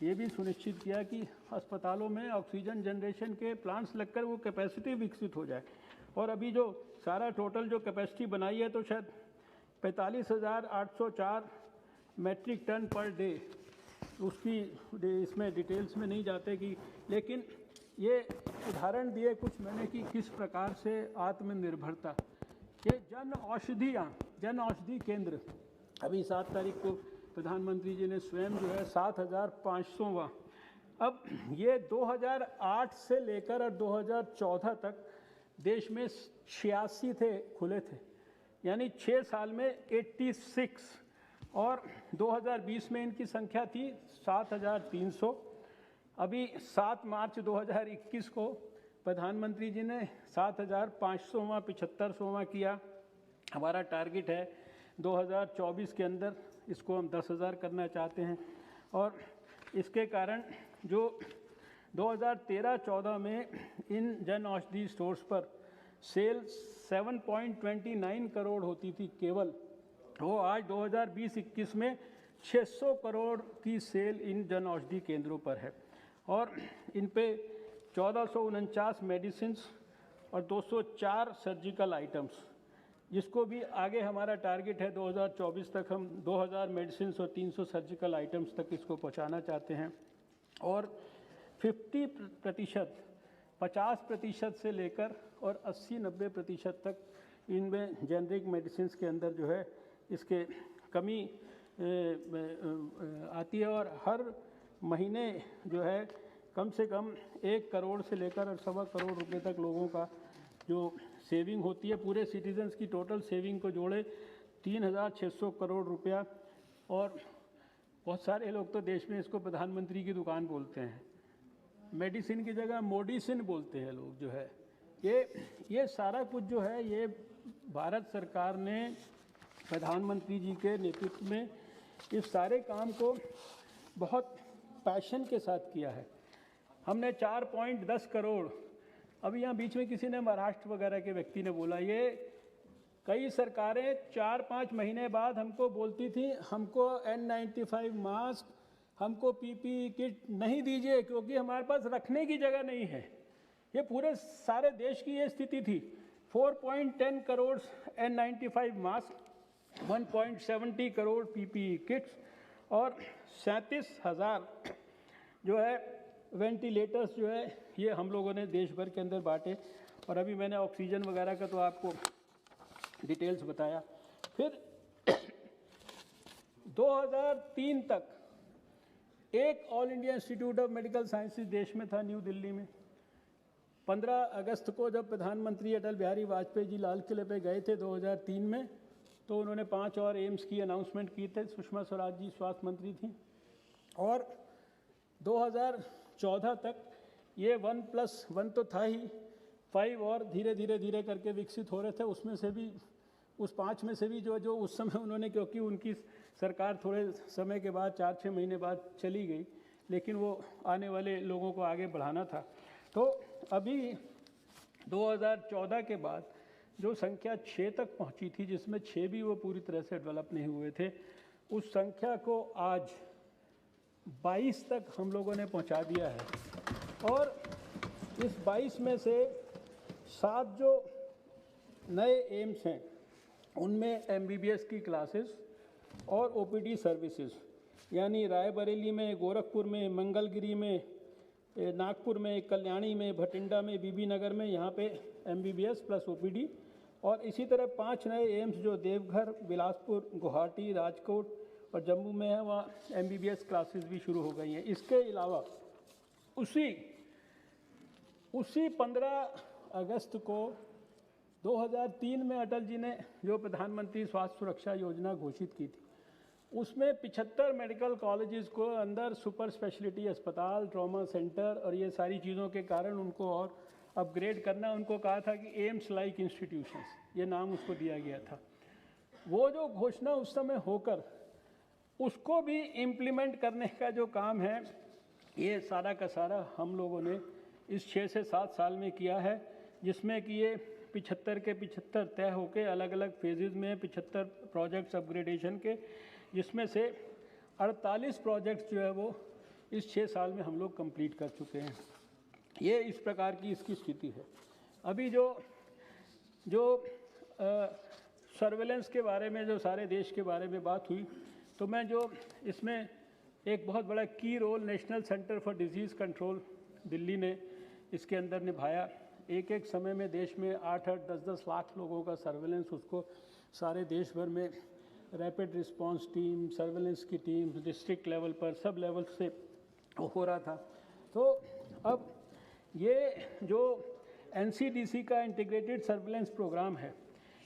ये भी सुनिश्चित किया कि अस्पतालों में ऑक्सीजन जनरेशन के प्लांट्स लगकर वो कैपेसिटी विकसित हो जाए। और अभी जो सारा टोटल जो कैपेसिटी बनाई है तो शायद 45,804 मैट्रिक टन पर डे, उसकी इसमें डिटेल्स में नहीं जाते कि, लेकिन ये उदाहरण दिए कुछ मैंने कि किस प्रकार से आत्मनिर्भरता। ये जन औषधि केंद्र अभी 7 तारीख को प्रधानमंत्री जी ने स्वयं जो है 7,500वां, अब ये 2008 से लेकर और 2014 तक देश में 86 थे खुले थे, यानी 6 साल में 86, और 2020 में इनकी संख्या थी 7,300। अभी 7 मार्च 2021 को प्रधानमंत्री जी ने 7,500वां 75वां किया। हमारा टारगेट है 2024 के अंदर इसको हम 10,000 करना चाहते हैं। और इसके कारण जो 2013-14 में इन जन औषधि स्टोर्स पर सेल 7.29 करोड़ होती थी केवल, वो आज 2020-21 में 600 करोड़ की सेल इन जन औषधि केंद्रों पर है। और इन पे 1449 मेडिसिन्स और 204 सर्जिकल आइटम्स, जिसको भी आगे हमारा टारगेट है 2024 तक हम 2000 मेडिसिन्स और 300 सर्जिकल आइटम्स तक इसको पहुंचाना चाहते हैं। और 50% से लेकर और 80-90% तक इनमें जेनरिक मेडिसिन्स के अंदर जो है इसके कमी आती है। और हर महीने जो है कम से कम 1 करोड़ से लेकर और 1.25 करोड़ रुपए तक लोगों का जो सेविंग होती है, पूरे सिटीजन्स की टोटल सेविंग को जोड़े 3,600 करोड़ रुपया। और बहुत सारे लोग तो देश में इसको प्रधानमंत्री की दुकान बोलते हैं, मेडिसिन की जगह मोडिसिन बोलते हैं लोग जो है। ये सारा कुछ जो है ये भारत सरकार ने प्रधानमंत्री जी के नेतृत्व में इस सारे काम को बहुत पैशन के साथ किया है। हमने 4.10 करोड़, अभी यहाँ बीच में किसी ने महाराष्ट्र वगैरह के व्यक्ति ने बोला, ये कई सरकारें 4-5 महीने बाद हमको बोलती थी हमको N95 मास्क, हमको PPE किट नहीं दीजिए क्योंकि हमारे पास रखने की जगह नहीं है। ये पूरे सारे देश की ये स्थिति थी। 4.10 crore N95 mask, 1.70 crore PPE kits और 37,000 जो है वेंटिलेटर्स जो है ये हम लोगों ने देश भर के अंदर बांटे। और अभी मैंने ऑक्सीजन वगैरह का तो आपको डिटेल्स बताया। फिर 2003 तक एक all India institute of medical sciences देश में था न्यू दिल्ली में। 15 अगस्त को जब प्रधानमंत्री अटल बिहारी वाजपेयी जी लाल किले पे गए थे 2003 में, तो उन्होंने 5 और एम्स की अनाउंसमेंट की थे। सुषमा स्वराज जी स्वास्थ्य मंत्री थी। और 2014 तक ये 1+1 तो था ही, 5 और धीरे करके विकसित हो रहे थे। उसमें से भी उस 5 में से भी जो उस समय उन्होंने, क्योंकि उनकी सरकार थोड़े समय के बाद 4-6 महीने बाद चली गई, लेकिन वो आने वाले लोगों को आगे बढ़ाना था। तो अभी 2014 के बाद जो संख्या 6 तक पहुंची थी, जिसमें 6 भी वो पूरी तरह से डेवलप नहीं हुए थे, उस संख्या को आज 22 तक हम लोगों ने पहुंचा दिया है। और इस 22 में से 7 जो नए एम्स हैं उनमें MBBS की क्लासेस और OPD सर्विसेज, यानी रायबरेली में, गोरखपुर में, मंगलगिरी में, नागपुर में, कल्याणी में, भटिंडा में, बीबी नगर में, यहाँ पे MBBS प्लस OPD। और इसी तरह 5 नए एम्स जो देवघर, बिलासपुर, गुवाहाटी, राजकोट और जम्मू में है, वहाँ MBBS क्लासेस भी शुरू हो गई हैं। इसके अलावा उसी 15 अगस्त को 2003 में अटल जी ने जो प्रधानमंत्री स्वास्थ्य सुरक्षा योजना घोषित की थी, उसमें 75 मेडिकल कॉलेजेस को अंदर सुपर स्पेशलिटी अस्पताल, ट्रॉमा सेंटर और ये सारी चीज़ों के कारण उनको और अपग्रेड करना, उनको कहा था कि एम्स लाइक इंस्टीट्यूशंस, ये नाम उसको दिया गया था। वो जो घोषणा उस समय होकर उसको भी इम्प्लीमेंट करने का जो काम है, ये सारा का सारा हम लोगों ने इस 6 से 7 साल में किया है, जिसमें कि ये 75 के 75 तय होके अलग अलग फेजेस में 75 प्रोजेक्ट्स अपग्रेडेशन के, जिसमें से 48 प्रोजेक्ट्स जो है वो इस 6 साल में हम लोग कंप्लीट कर चुके हैं। ये इस प्रकार की इसकी स्थिति है। अभी जो सर्वेलेंस के बारे में, जो सारे देश के बारे में बात हुई, तो मैं जो इसमें एक बहुत बड़ा की role national centre for disease control Delhi ने इसके अंदर निभाया। एक समय में देश में 8-8, 10-10 लाख लोगों का सर्वेलेंस, उसको सारे देश भर में रैपिड रिस्पांस टीम, सर्वेलेंस की टीम, डिस्ट्रिक्ट लेवल पर, सब लेवल से हो रहा था। तो अब ये जो NCDC का इंटीग्रेटेड सर्वेलेंस प्रोग्राम है,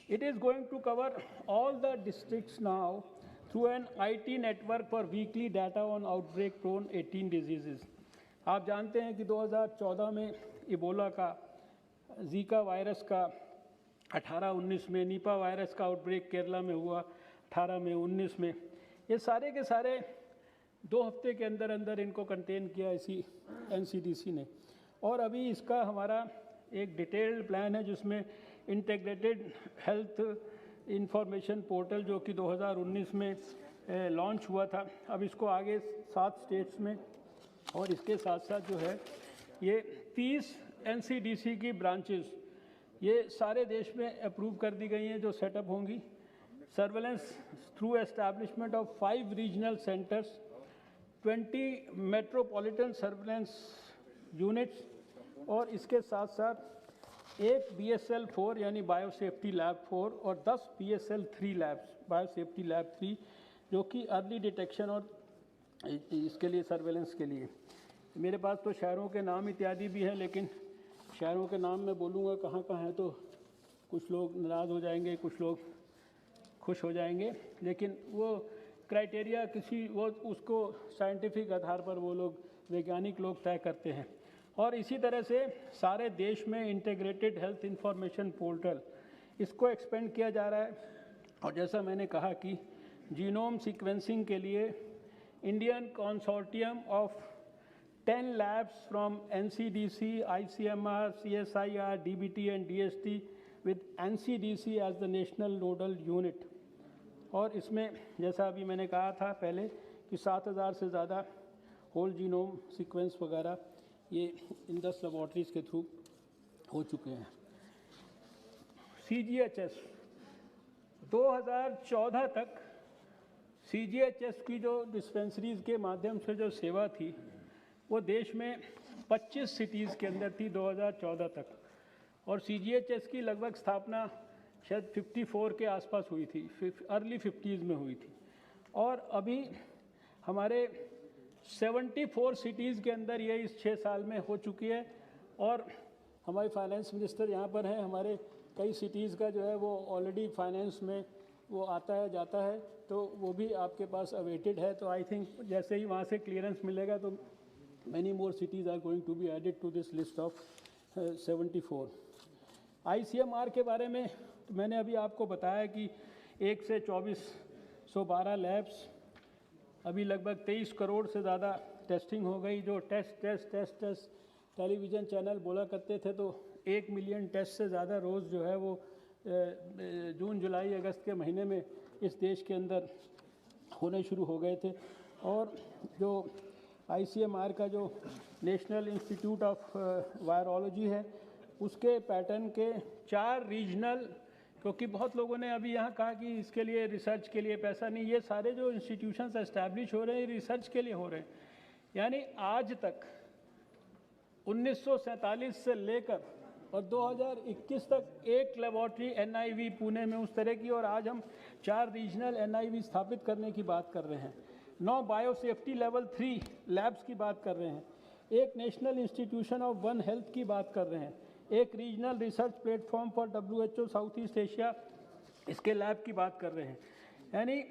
it is going to cover all the districts now through an IT network for weekly data on outbreak prone 18 disease. आप जानते हैं कि 2014 में इबोला का, जीका वायरस का 18-19 में, निपा वायरस का आउटब्रेक केरला में हुआ 18 में, 19 में, ये सारे के सारे 2 हफ्ते के अंदर अंदर इनको कंटेन किया इसी NCDC ने। और अभी इसका हमारा एक डिटेल्ड प्लान है जिसमें इंटीग्रेटेड हेल्थ इंफॉर्मेशन पोर्टल, जो कि 2019 में लॉन्च हुआ था, अब इसको आगे 7 स्टेट्स में, और इसके साथ साथ जो है ये 30 NCDC की ब्रांचेस ये सारे देश में अप्रूव कर दी गई हैं जो सेटअप होंगी। Surveillance through establishment of 5 regional centres, 20 metropolitan surveillance units, और इसके साथ साथ एक BSL 4 यानी बायो सेफ्टी लैब 4 और 10 BSL 3 labs, bio safety lab 3, जो कि अर्ली डिटेक्शन और इसके लिए सर्वेलेंस के लिए। मेरे पास तो शहरों के नाम इत्यादि भी हैं, लेकिन शहरों के नाम मैं बोलूँगा कहाँ कहाँ है तो कुछ लोग नाराज़ हो जाएंगे, कुछ लोग खुश हो जाएंगे, लेकिन वो क्राइटेरिया वो उसको साइंटिफिक आधार पर वो लोग, वैज्ञानिक लोग तय करते हैं। और इसी तरह से सारे देश में इंटीग्रेटेड हेल्थ इंफॉर्मेशन पोर्टल, इसको एक्सपेंड किया जा रहा है। और जैसा मैंने कहा कि जीनोम सीक्वेंसिंग के लिए Indian consortium of 10 labs from NCDC, ICMR, CSIR, DBT and DST with NCDC as the national nodal unit। और इसमें जैसा अभी मैंने कहा था पहले कि 7000 से ज़्यादा होल जीनोम सीक्वेंस वगैरह ये इन 10 लेबॉर्ट्रीज़ के थ्रू हो चुके हैं। CGHS 2014 तक CGHS की जो डिस्पेंसरीज़ के माध्यम से जो सेवा थी वो देश में 25 सिटीज़ के अंदर थी 2014 तक, और CGHS की लगभग स्थापना शायद 54 के आसपास हुई थी, अर्ली 50s में हुई थी। और अभी हमारे 74 सिटीज़ के अंदर ये इस 6 साल में हो चुकी है। और हमारे फाइनेंस मिनिस्टर यहाँ पर हैं, हमारे कई सिटीज़ का जो है वो ऑलरेडी फाइनेंस में वो आता है जाता है, तो वो भी आपके पास अवेटेड है। तो आई थिंक जैसे ही वहाँ से क्लियरेंस मिलेगा तो many more cities are going to be added to this list of 74। ICMR के बारे में तो मैंने अभी आपको बताया कि 1 से 2412 लैब्स, अभी लगभग 23 करोड़ से ज़्यादा टेस्टिंग हो गई। जो टेस्ट टेलीविज़न चैनल बोला करते थे, तो 1 मिलियन टेस्ट से ज़्यादा रोज़ जो है वो जून जुलाई अगस्त के महीने में इस देश के अंदर होने शुरू हो गए थे। और जो ICMR का जो नेशनल इंस्टीट्यूट ऑफ वायरोलॉजी है, उसके पैटर्न के 4 रीजनल, क्योंकि बहुत लोगों ने अभी यहाँ कहा कि इसके लिए रिसर्च के लिए पैसा नहीं, ये सारे जो इंस्टीट्यूशंस एस्टैब्लिश हो रहे हैं रिसर्च के लिए हो रहे हैं। यानी आज तक 1947 से लेकर और 2021 तक एक लेबॉर्ट्री NIV पुणे में उस तरह की, और आज हम 4 रीजनल NIV स्थापित करने की बात कर रहे हैं। 9 बायोसेफ्टी लेवल 3 लैब्स की बात कर रहे हैं। एक national institution of one health की बात कर रहे हैं। एक regional research platform for WHO south east Asia, इसके लैब की बात कर रहे हैं। यानी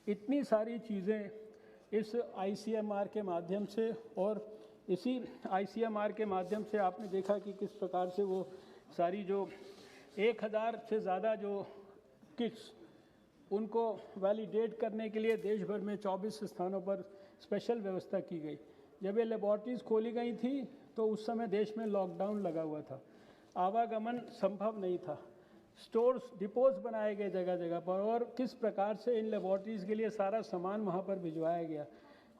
इतनी सारी चीज़ें इस ICMR के माध्यम से, और इसी ICMR के माध्यम से आपने देखा कि किस प्रकार से वो सारी जो 1000 से ज़्यादा जो किट्स, उनको वैलिडेट करने के लिए देश भर में 24 स्थानों पर स्पेशल व्यवस्था की गई। जब ये लेबॉर्ट्रीज़ खोली गई थी तो उस समय देश में लॉकडाउन लगा हुआ था, आवागमन संभव नहीं था, स्टोर्स डिपोज बनाए गए जगह जगह पर, और किस प्रकार से इन लेबॉर्ट्रीज़ के लिए सारा सामान वहाँ पर भिजवाया गया,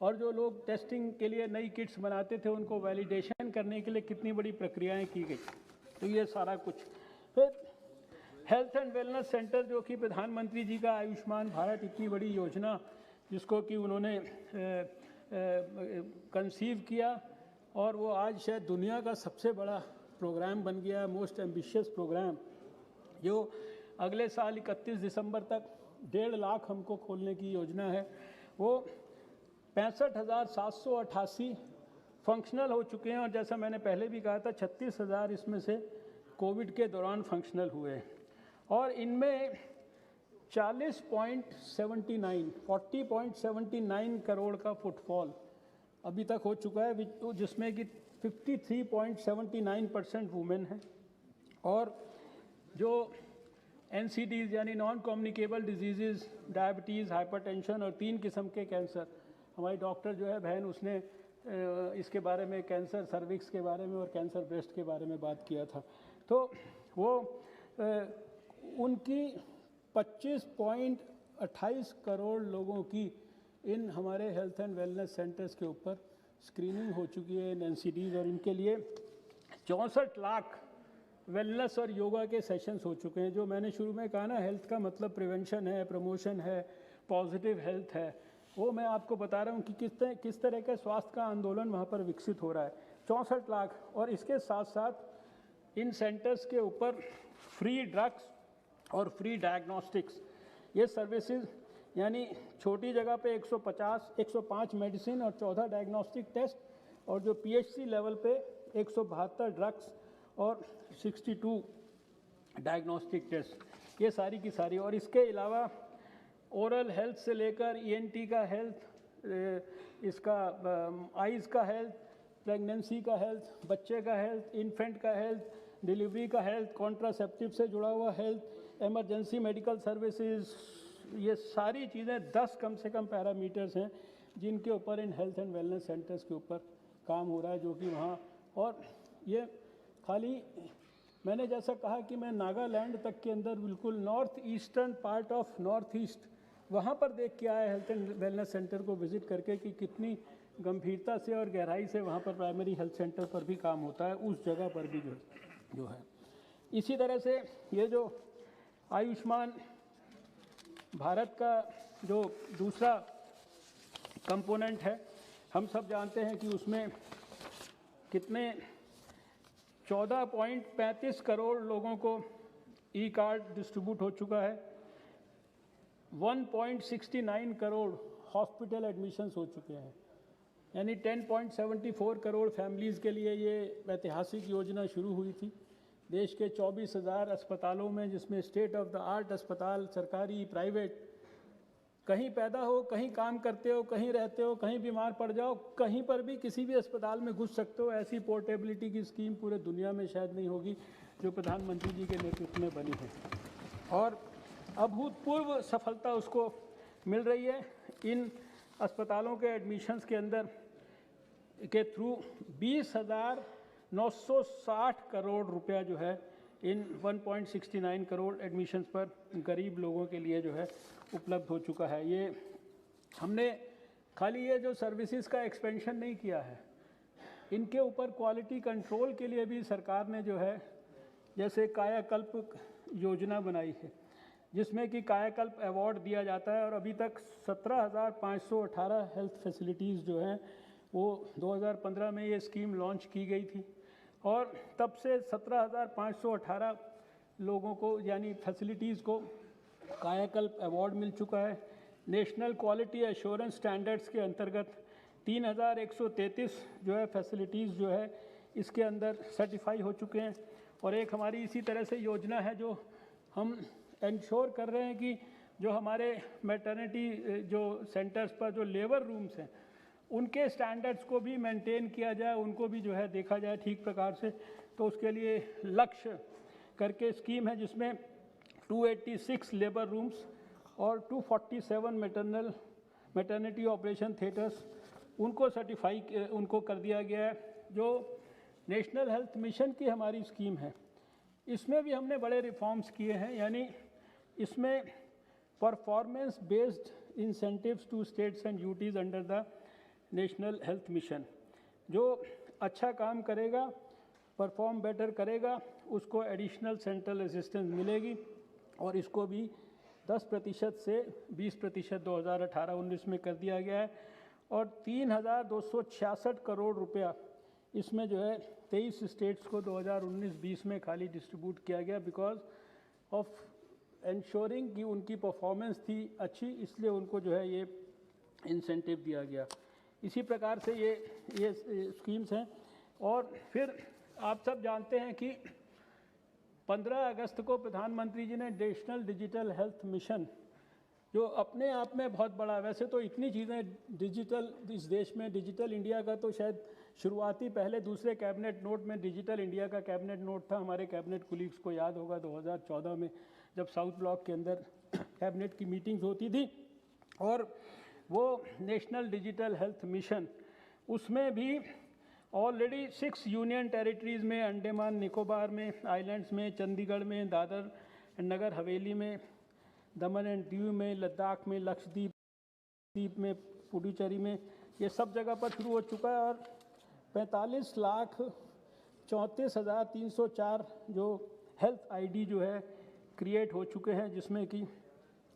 और जो लोग टेस्टिंग के लिए नई किट्स बनाते थे उनको वैलिडेशन करने के लिए कितनी बड़ी प्रक्रियाएं की गई। तो ये सारा कुछ। फिर हेल्थ एंड वेलनेस सेंटर, जो कि प्रधानमंत्री जी का आयुष्मान भारत इतनी बड़ी योजना, जिसको कि उन्होंने कंसीव किया, और वो आज शायद दुनिया का सबसे बड़ा प्रोग्राम बन गया, मोस्ट एम्बिशियस प्रोग्राम, जो अगले साल 31 दिसंबर तक 1.5 लाख हमको खोलने की योजना है। वो 65,788 फंक्शनल हो चुके हैं, और जैसा मैंने पहले भी कहा था 36,000 इसमें से कोविड के दौरान फंक्शनल हुए हैं, और इनमें 40.79 करोड़ का फुटफॉल अभी तक हो चुका है, जिसमें कि 53.79% वुमेन है, और जो NCDs यानी non communicable disease, diabetes, hypertension और 3 किस्म के कैंसर, हमारी डॉक्टर जो है बहन, उसने इसके बारे में, कैंसर सर्विक्स के बारे में और कैंसर ब्रेस्ट के बारे में बात किया था। तो वो उनकी 25.28 करोड़ लोगों की इन हमारे हेल्थ एंड वेलनेस सेंटर्स के ऊपर स्क्रीनिंग हो चुकी है इन NCDs, और इनके लिए 64 लाख वेलनेस और योगा के सेशंस हो चुके हैं। जो मैंने शुरू में कहा ना, हेल्थ का मतलब प्रिवेंशन है, प्रमोशन है, पॉजिटिव हेल्थ है, वो मैं आपको बता रहा हूँ कि किस तरह के स्वास्थ्य का आंदोलन वहाँ पर विकसित हो रहा है। 64 लाख, और इसके साथ साथ इन सेंटर्स के ऊपर फ्री ड्रग्स और फ्री डायग्नोस्टिक्स, ये सर्विसेज, यानी छोटी जगह पे 105 मेडिसिन और 14 डायग्नोस्टिक टेस्ट, और जो PHC लेवल पे 172 ड्रग्स और 62 डायग्नोस्टिक टेस्ट, ये सारी की सारी। और इसके अलावा ओरल हेल्थ से लेकर ENT का हेल्थ, इसका आइज़ का हेल्थ, प्रेगनेंसी का हेल्थ, बच्चे का हेल्थ, इन्फेंट का हेल्थ, डिलीवरी का हेल्थ, कॉन्ट्रासेप्टिव से जुड़ा हुआ हेल्थ, इमरजेंसी मेडिकल सर्विसेज, ये सारी चीज़ें 10 कम से कम पैरामीटर्स हैं जिनके ऊपर in health and wellness centres के ऊपर काम हो रहा है, जो कि वहाँ, और ये खाली मैंने जैसा कहा कि मैं नागालैंड तक के अंदर बिल्कुल north eastern part of north east, वहाँ पर देख के आया हेल्थ एंड वेलनेस सेंटर को विज़िट करके कि कितनी गंभीरता से और गहराई से वहाँ पर प्राइमरी हेल्थ सेंटर पर भी काम होता है, उस जगह पर भी जो है। इसी तरह से ये जो आयुष्मान भारत का जो दूसरा कंपोनेंट है, हम सब जानते हैं कि उसमें कितने 14.35 करोड़ लोगों को कार्ड डिस्ट्रीब्यूट हो चुका है, 1.69 करोड़ हॉस्पिटल एडमिशन्स हो चुके हैं, यानी 10.74 करोड़ फैमिलीज़ के लिए ये ऐतिहासिक योजना शुरू हुई थी। देश के 24,000 अस्पतालों में, जिसमें स्टेट ऑफ द आर्ट अस्पताल, सरकारी, प्राइवेट, कहीं पैदा हो, कहीं काम करते हो, कहीं रहते हो, कहीं बीमार पड़ जाओ, कहीं पर भी किसी भी अस्पताल में घुस सकते हो। ऐसी पोर्टेबिलिटी की स्कीम पूरे दुनिया में शायद नहीं होगी जो प्रधानमंत्री जी के नेतृत्व में बनी है, और अभूतपूर्व सफलता उसको मिल रही है। इन अस्पतालों के एडमिशन्स के अंदर के थ्रू 20,960 करोड़ रुपया जो है इन 1.69 करोड़ एडमिशन्स पर गरीब लोगों के लिए जो है उपलब्ध हो चुका है। ये हमने खाली ये जो सर्विसेज का एक्सपेंशन नहीं किया है, इनके ऊपर क्वालिटी कंट्रोल के लिए भी सरकार ने जो है जैसे कायाकल्प योजना बनाई है, जिसमें कि कायाकल्प अवार्ड दिया जाता है, और अभी तक 17,518 हेल्थ फैसिलिटीज़ जो हैं वो 2015 में ये स्कीम लॉन्च की गई थी और तब से 17,518 लोगों को यानी फैसिलिटीज़ को कायाकल्प अवार्ड मिल चुका है। नेशनल क्वालिटी एश्योरेंस स्टैंडर्ड्स के अंतर्गत 3,133 जो है फैसिलिटीज़ जो है इसके अंदर सर्टिफाई हो चुके हैं। और एक हमारी इसी तरह से योजना है जो हम इंश्योर कर रहे हैं कि जो हमारे मैटरनिटी जो सेंटर्स पर जो लेबर रूम्स हैं उनके स्टैंडर्ड्स को भी मेंटेन किया जाए, उनको भी जो है देखा जाए ठीक प्रकार से। तो उसके लिए लक्ष्य करके स्कीम है जिसमें 286 लेबर रूम्स और 247 मैटरनिटी ऑपरेशन थिएटर्स उनको सर्टिफाई उनको कर दिया गया है। जो नेशनल हेल्थ मिशन की हमारी स्कीम है इसमें भी हमने बड़े रिफॉर्म्स किए हैं, यानी इसमें performance based incentives to states and UTs under the national health mission. जो अच्छा काम करेगा, परफॉर्म बेटर करेगा, उसको एडिशनल सेंट्रल असिस्टेंस मिलेगी और इसको भी 10% से 20% 2018-19 में कर दिया गया है। और 3,266 करोड़ रुपया इसमें जो है 23 स्टेट्स को 2019-20 में खाली डिस्ट्रीब्यूट किया गया बिकॉज ऑफ इंश्योरिंग कि उनकी परफॉर्मेंस थी अच्छी, इसलिए उनको जो है ये इंसेंटिव दिया गया। इसी प्रकार से ये स्कीम्स हैं। और फिर आप सब जानते हैं कि 15 अगस्त को प्रधानमंत्री जी ने नेशनल डिजिटल हेल्थ मिशन जो अपने आप में बहुत बड़ा, वैसे तो इतनी चीज़ें डिजिटल इस देश में, डिजिटल इंडिया का तो शायद शुरुआती पहले दूसरे कैबिनेट नोट में डिजिटल इंडिया का कैबिनेट नोट था। हमारे कैबिनेट कुलीग्स को याद होगा 2014 में जब साउथ ब्लॉक के अंदर कैबिनेट की मीटिंग्स होती थी और वो नेशनल डिजिटल हेल्थ मिशन उसमें भी ऑलरेडी 6 यूनियन टेरिटरीज़ में, अंडमान निकोबार में, आइलैंड्स में, चंडीगढ़ में, दादर नगर हवेली में, दमन एंड दीव में, लद्दाख में, लक्षद्वीप में, पुडुचेरी में, ये सब जगह पर शुरू हो चुका है। और 45,34,304 जो हेल्थ आईडी जो है क्रिएट हो चुके हैं, जिसमें कि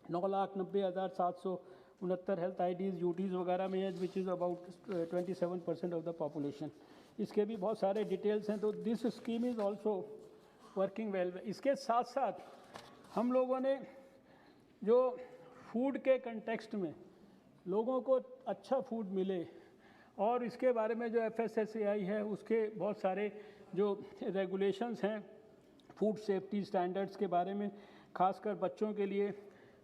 9,90,769 हेल्थ आईडीज़ यूटीज़ वगैरह में है, which is about 27% of the population. इसके भी बहुत सारे डिटेल्स हैं। तो this scheme is also working well. इसके साथ साथ हम लोगों ने जो फूड के कंटेक्स्ट में लोगों को अच्छा फूड मिले और इसके बारे में जो FSSAI है उसके बहुत सारे जो रेगुलेशंस हैं फूड सेफ्टी स्टैंडर्ड्स के बारे में, खासकर बच्चों के लिए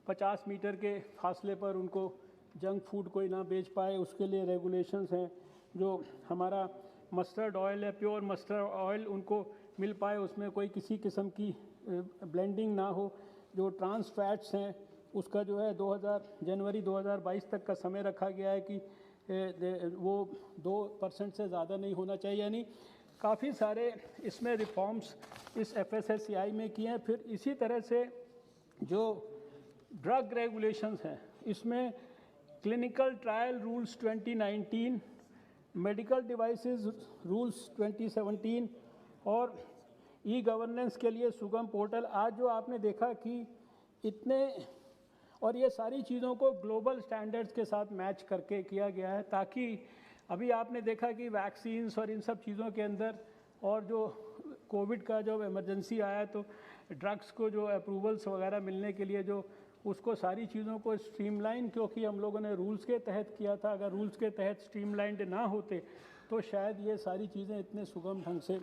50 मीटर के फासले पर उनको जंक फूड कोई ना बेच पाए, उसके लिए रेगुलेशंस हैं। जो हमारा मस्टर्ड ऑयल है, प्योर मस्टर्ड ऑयल उनको मिल पाए, उसमें कोई किसी किस्म की ब्लेंडिंग ना हो। जो ट्रांस फैट्स हैं उसका जो है जनवरी 2022 तक का समय रखा गया है कि वो 2% से ज़्यादा नहीं होना चाहिए। यानी काफ़ी सारे इसमें रिफॉर्म्स इस FSSAI में किए हैं। फिर इसी तरह से जो ड्रग रेगुलेशंस हैं इसमें clinical trial rules 2019, medical devices rules 2017 और ई-गवर्नेंस के लिए सुगम पोर्टल। आज जो आपने देखा कि इतने और ये सारी चीज़ों को ग्लोबल स्टैंडर्ड्स के साथ मैच करके किया गया है, ताकि अभी आपने देखा कि वैक्सीन्स और इन सब चीज़ों के अंदर और जो कोविड का जो इमरजेंसी आया तो ड्रग्स को जो अप्रूवल्स वगैरह मिलने के लिए जो उसको सारी चीज़ों को स्ट्रीमलाइन, क्योंकि हम लोगों ने रूल्स के तहत किया था, अगर रूल्स के तहत स्ट्रीमलाइंड ना होते तो शायद ये सारी चीज़ें इतने सुगम ढंग से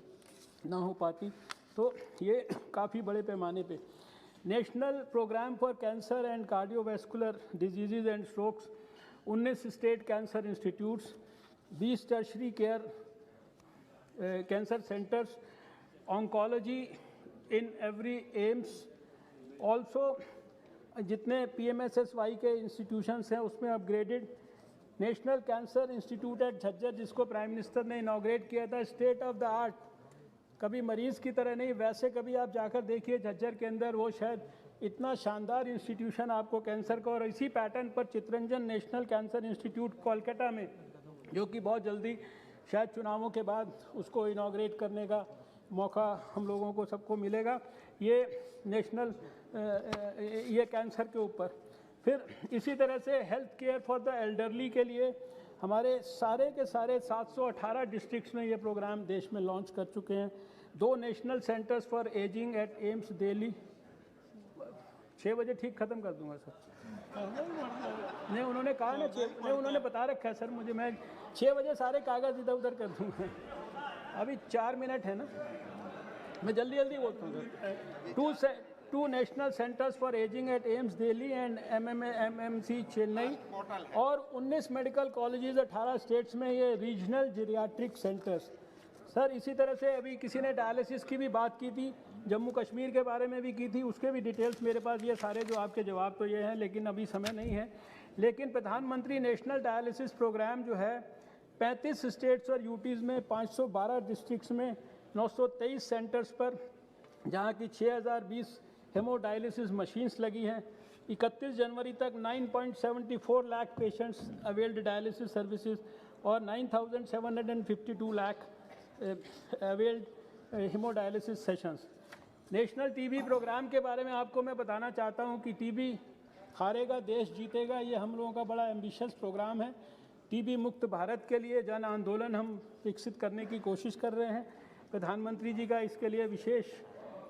ना हो पाती। तो ये काफ़ी बड़े पैमाने पे national programme for cancer and cardiovascular disease and strokes, 19 state cancer institutes, 20 tertiary care cancer centres, oncology in every AIIMS, also जितने PMSSY के इंस्टीट्यूशंस हैं उसमें upgraded. National cancer institute at Jhajjar जिसको प्राइम मिनिस्टर ने इनॉग्रेट किया था, स्टेट ऑफ द आर्ट, कभी मरीज़ की तरह नहीं, वैसे कभी आप जाकर देखिए झज्जर के अंदर, वो शायद इतना शानदार इंस्टीट्यूशन आपको कैंसर का। और इसी पैटर्न पर Chittaranjan national cancer institute Kolkata में, जो कि बहुत जल्दी शायद चुनावों के बाद उसको इनॉग्रेट करने का मौका हम लोगों को सबको मिलेगा। ये नेशनल ये कैंसर के ऊपर। फिर इसी तरह से health care for the elderly के लिए हमारे सारे के सारे 718 डिस्ट्रिक्ट्स में ये प्रोग्राम देश में लॉन्च कर चुके हैं। 2 national centres for ageing at AIIMS Delhi. 6 बजे ठीक ख़त्म कर दूंगा सर। नहीं, उन्होंने कहा ना, नहीं उन्होंने बता रखा है सर मुझे, मैं 6 बजे सारे कागज़ इधर उधर कर दूंगा। अभी 4 मिनट है ना, मैं जल्दी जल्दी बोलता हूँ sir. 2 national centres for ageing at AIIMS Delhi and MMC Chennai, और 19 मेडिकल कॉलेजेस 18 स्टेट्स में ये रीजनल जीरियाट्रिक सेंटर्स। सर इसी तरह से अभी किसी ने डायलिसिस की भी बात की थी, जम्मू कश्मीर के बारे में भी की थी, उसके भी डिटेल्स मेरे पास ये सारे जो आपके जवाब तो ये हैं, लेकिन अभी समय नहीं है। लेकिन प्रधानमंत्री नेशनल डायलिसिस प्रोग्राम जो है 35 स्टेट्स और यूटीज़ में 512 डिस्ट्रिक्ट्स में 923 सेंटर्स पर, जहाँ की 6020 हेमोडायलिसिस मशीन्स लगी हैं। 31 जनवरी तक 9.74 lakh patients availed dialysis services और 9,752 lakh availed haemodialysis sessions. National TB programme के बारे में आपको मैं बताना चाहता हूं कि टीबी हारेगा देश जीतेगा, ये हम लोगों का बड़ा एम्बिशियस प्रोग्राम है। टीबी मुक्त भारत के लिए जन आंदोलन हम विकसित करने की कोशिश कर रहे हैं। प्रधानमंत्री जी का इसके लिए विशेष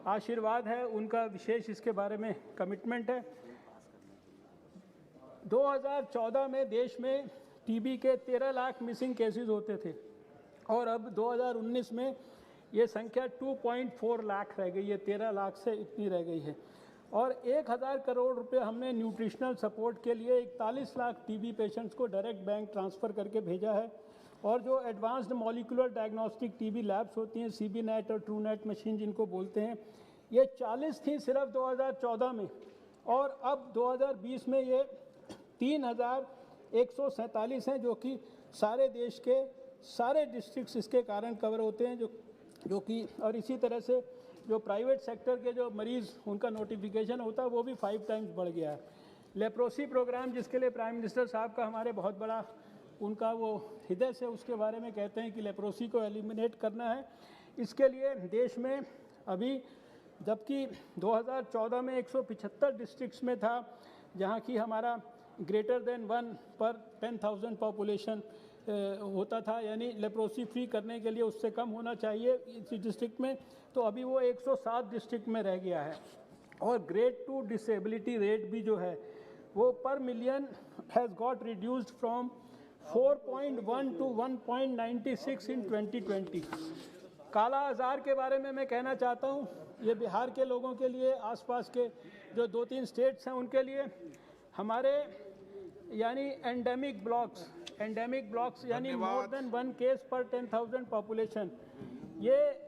आशीर्वाद है, उनका विशेष इसके बारे में कमिटमेंट है। 2014 में देश में टीबी के 13 लाख मिसिंग केसेस होते थे और अब 2019 में ये संख्या 2.4 लाख रह गई है, 13 लाख से इतनी रह गई है। और 1000 करोड़ रुपए हमने न्यूट्रिशनल सपोर्ट के लिए 41 लाख टीबी पेशेंट्स को डायरेक्ट बैंक ट्रांसफ़र करके भेजा है। और जो advanced molecular diagnostic TB labs होती हैं, CBNet और TrueNet मशीन जिनको बोलते हैं, ये 40 थी सिर्फ 2014 में, और अब 2020 में ये 3147 हैं, जो कि सारे देश के सारे डिस्ट्रिक्ट्स इसके कारण कवर होते हैं, जो कि और इसी तरह से जो प्राइवेट सेक्टर के जो मरीज़ उनका नोटिफिकेशन होता है वो भी 5 टाइम्स बढ़ गया है। लेप्रोसी प्रोग्राम जिसके लिए प्राइम मिनिस्टर साहब का हमारे बहुत बड़ा उनका वो हृदय से उसके बारे में कहते हैं कि लेप्रोसी को एलिमिनेट करना है। इसके लिए देश में अभी, जबकि 2014 में 175 डिस्ट्रिक्ट्स में था, जहाँ की हमारा ग्रेटर देन 1 पर 10,000 पॉपुलेशन होता था, यानी लेप्रोसी फ्री करने के लिए उससे कम होना चाहिए इसी डिस्ट्रिक्ट में, तो अभी वो 107 डिस्ट्रिक्ट में रह गया है। और ग्रेड 2 डिसेबिलिटी रेट भी जो है वो per million has got reduced from 4.1 to 1.96 in 2020। Kala आज़ार के बारे में मैं कहना चाहता हूँ, ये बिहार के लोगों के लिए, आसपास के जो 2-3 स्टेट्स हैं उनके लिए, हमारे यानी एंडेमिक ब्लॉक्स यानी मोर देन 1 केस पर 10,000 पॉपुलेशन, ये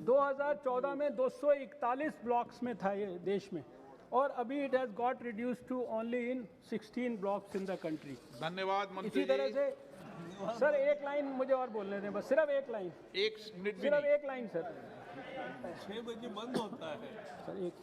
2014 में 241 ब्लॉक्स में था ये देश में, और अभी it has got reduced to only in 16 blocks in the country. धन्यवाद मंत्री। इसी तरह से सर एक लाइन मुझे और बोलने दें, बस सिर्फ एक लाइन, सिर्फ एक लाइन सर। 6 बजे बंद होता है सर एक,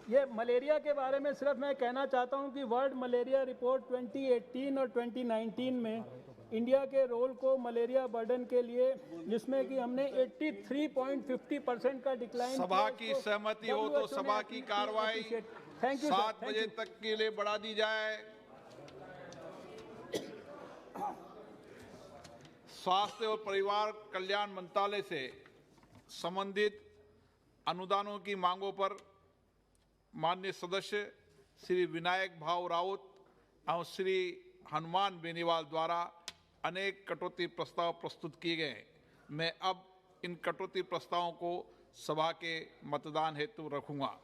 ये मलेरिया के बारे में सिर्फ मैं कहना चाहता हूँ कि वर्ल्ड मलेरिया रिपोर्ट 2018 और 2019 में इंडिया के रोल को मलेरिया बर्डन के लिए, जिसमें कि हमने 83.50% का डिक्लाइन, सभा की सहमति हो तो सभा की कार्रवाई 7 बजे तक के लिए बढ़ा दी जाए। स्वास्थ्य और परिवार कल्याण मंत्रालय से संबंधित अनुदानों की मांगों पर माननीय सदस्य श्री विनायक भाव राउत और श्री हनुमान बेनीवाल द्वारा अनेक कटौती प्रस्ताव प्रस्तुत किए गए। मैं अब इन कटौती प्रस्तावों को सभा के मतदान हेतु रखूंगा।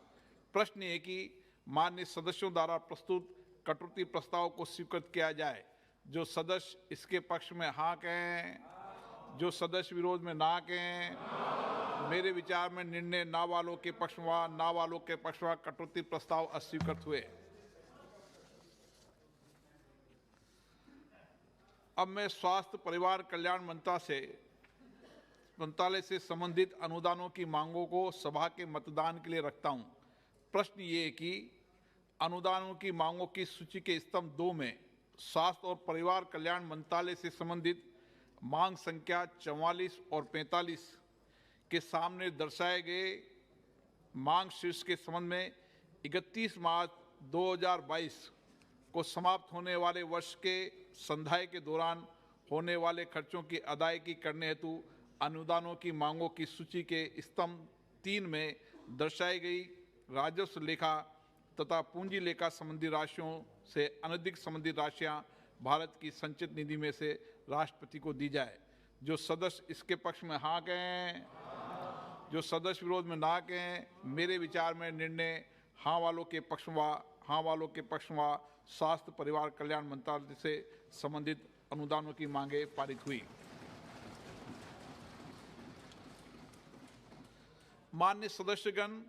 प्रश्न ये कि माननीय सदस्यों द्वारा प्रस्तुत कटौती प्रस्ताव को स्वीकृत किया जाए। जो सदस्य इसके पक्ष में हाँ कहें, जो सदस्य विरोध में ना कहें। मेरे विचार में निर्णय ना वालों के पक्ष में, ना वालों के पक्ष में कटौती प्रस्ताव अस्वीकृत हुए। अब मैं स्वास्थ्य परिवार कल्याण मंत्रालय से संबंधित अनुदानों की मांगों को सभा के मतदान के लिए रखता हूं। प्रश्न ये कि अनुदानों की मांगों की सूची के स्तंभ 2 में स्वास्थ्य और परिवार कल्याण मंत्रालय से संबंधित मांग संख्या 44 और 45 के सामने दर्शाए गए मांग शीर्ष के संबंध में 31 मार्च 2022 को समाप्त होने वाले वर्ष के संधाई के दौरान होने वाले खर्चों की अदायगी करने हेतु अनुदानों की मांगों की सूची के स्तंभ 3 में दर्शाई गई राजस्व लेखा तथा पूंजी लेखा संबंधी राशियों से अनधिक संबंधित राशियां भारत की संचित निधि में से राष्ट्रपति को दी जाए। जो सदस्य इसके पक्ष में हाँ कहें, जो सदस्य विरोध में ना कहें, मेरे विचार में निर्णय हाँ वालों के पक्ष में स्वास्थ्य परिवार कल्याण मंत्रालय से संबंधित अनुदानों की मांगे पारित हुई। माननीय सदस्यगण,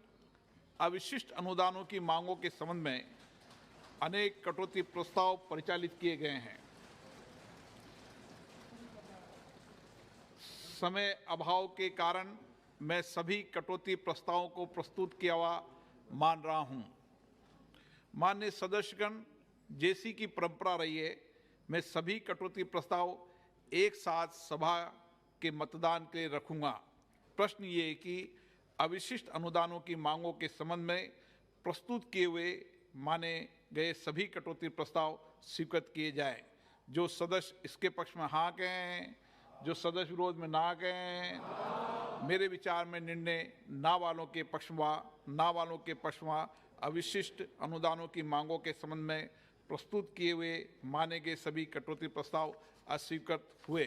अविशिष्ट अनुदानों की मांगों के संबंध में अनेक कटौती प्रस्ताव परिचालित किए गए हैं। समय अभाव के कारण मैं सभी कटौती प्रस्तावों को प्रस्तुत किया हुआ मान रहा हूं। माननीय सदस्यगण, जैसी की परंपरा रही है, मैं सभी कटौती प्रस्ताव एक साथ सभा के मतदान के लिए रखूंगा। प्रश्न ये है कि अविशिष्ट अनुदानों की मांगों के संबंध में प्रस्तुत किए हुए माने गए सभी कटौती प्रस्ताव स्वीकृत किए जाए। जो सदस्य इसके पक्ष में हाँ कहें, जो सदस्य विरोध में ना कहें, मेरे विचार में निर्णय ना वालों के पक्ष में अविशिष्ट अनुदानों की मांगों के संबंध में प्रस्तुत किए हुए माने गए सभी कटौती प्रस्ताव अस्वीकृत हुए।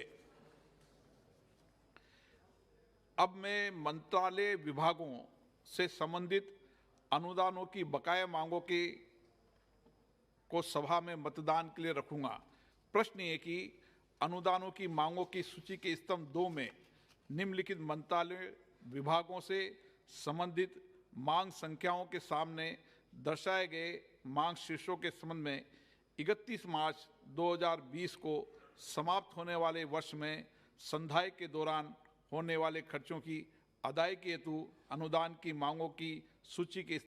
अब मैं मंत्रालय विभागों से संबंधित अनुदानों की बकाया मांगों को सभा में मतदान के लिए रखूंगा। प्रश्न ये कि अनुदानों की मांगों की सूची के स्तंभ 2 में निम्नलिखित मंत्रालय विभागों से संबंधित मांग संख्याओं के सामने दर्शाए गए मांग शीर्षों के संबंध में 31 मार्च 2020 को समाप्त होने वाले वर्ष में संधाई के दौरान होने वाले खर्चों की अदायगी हेतु अनुदान की मांगों की सूची के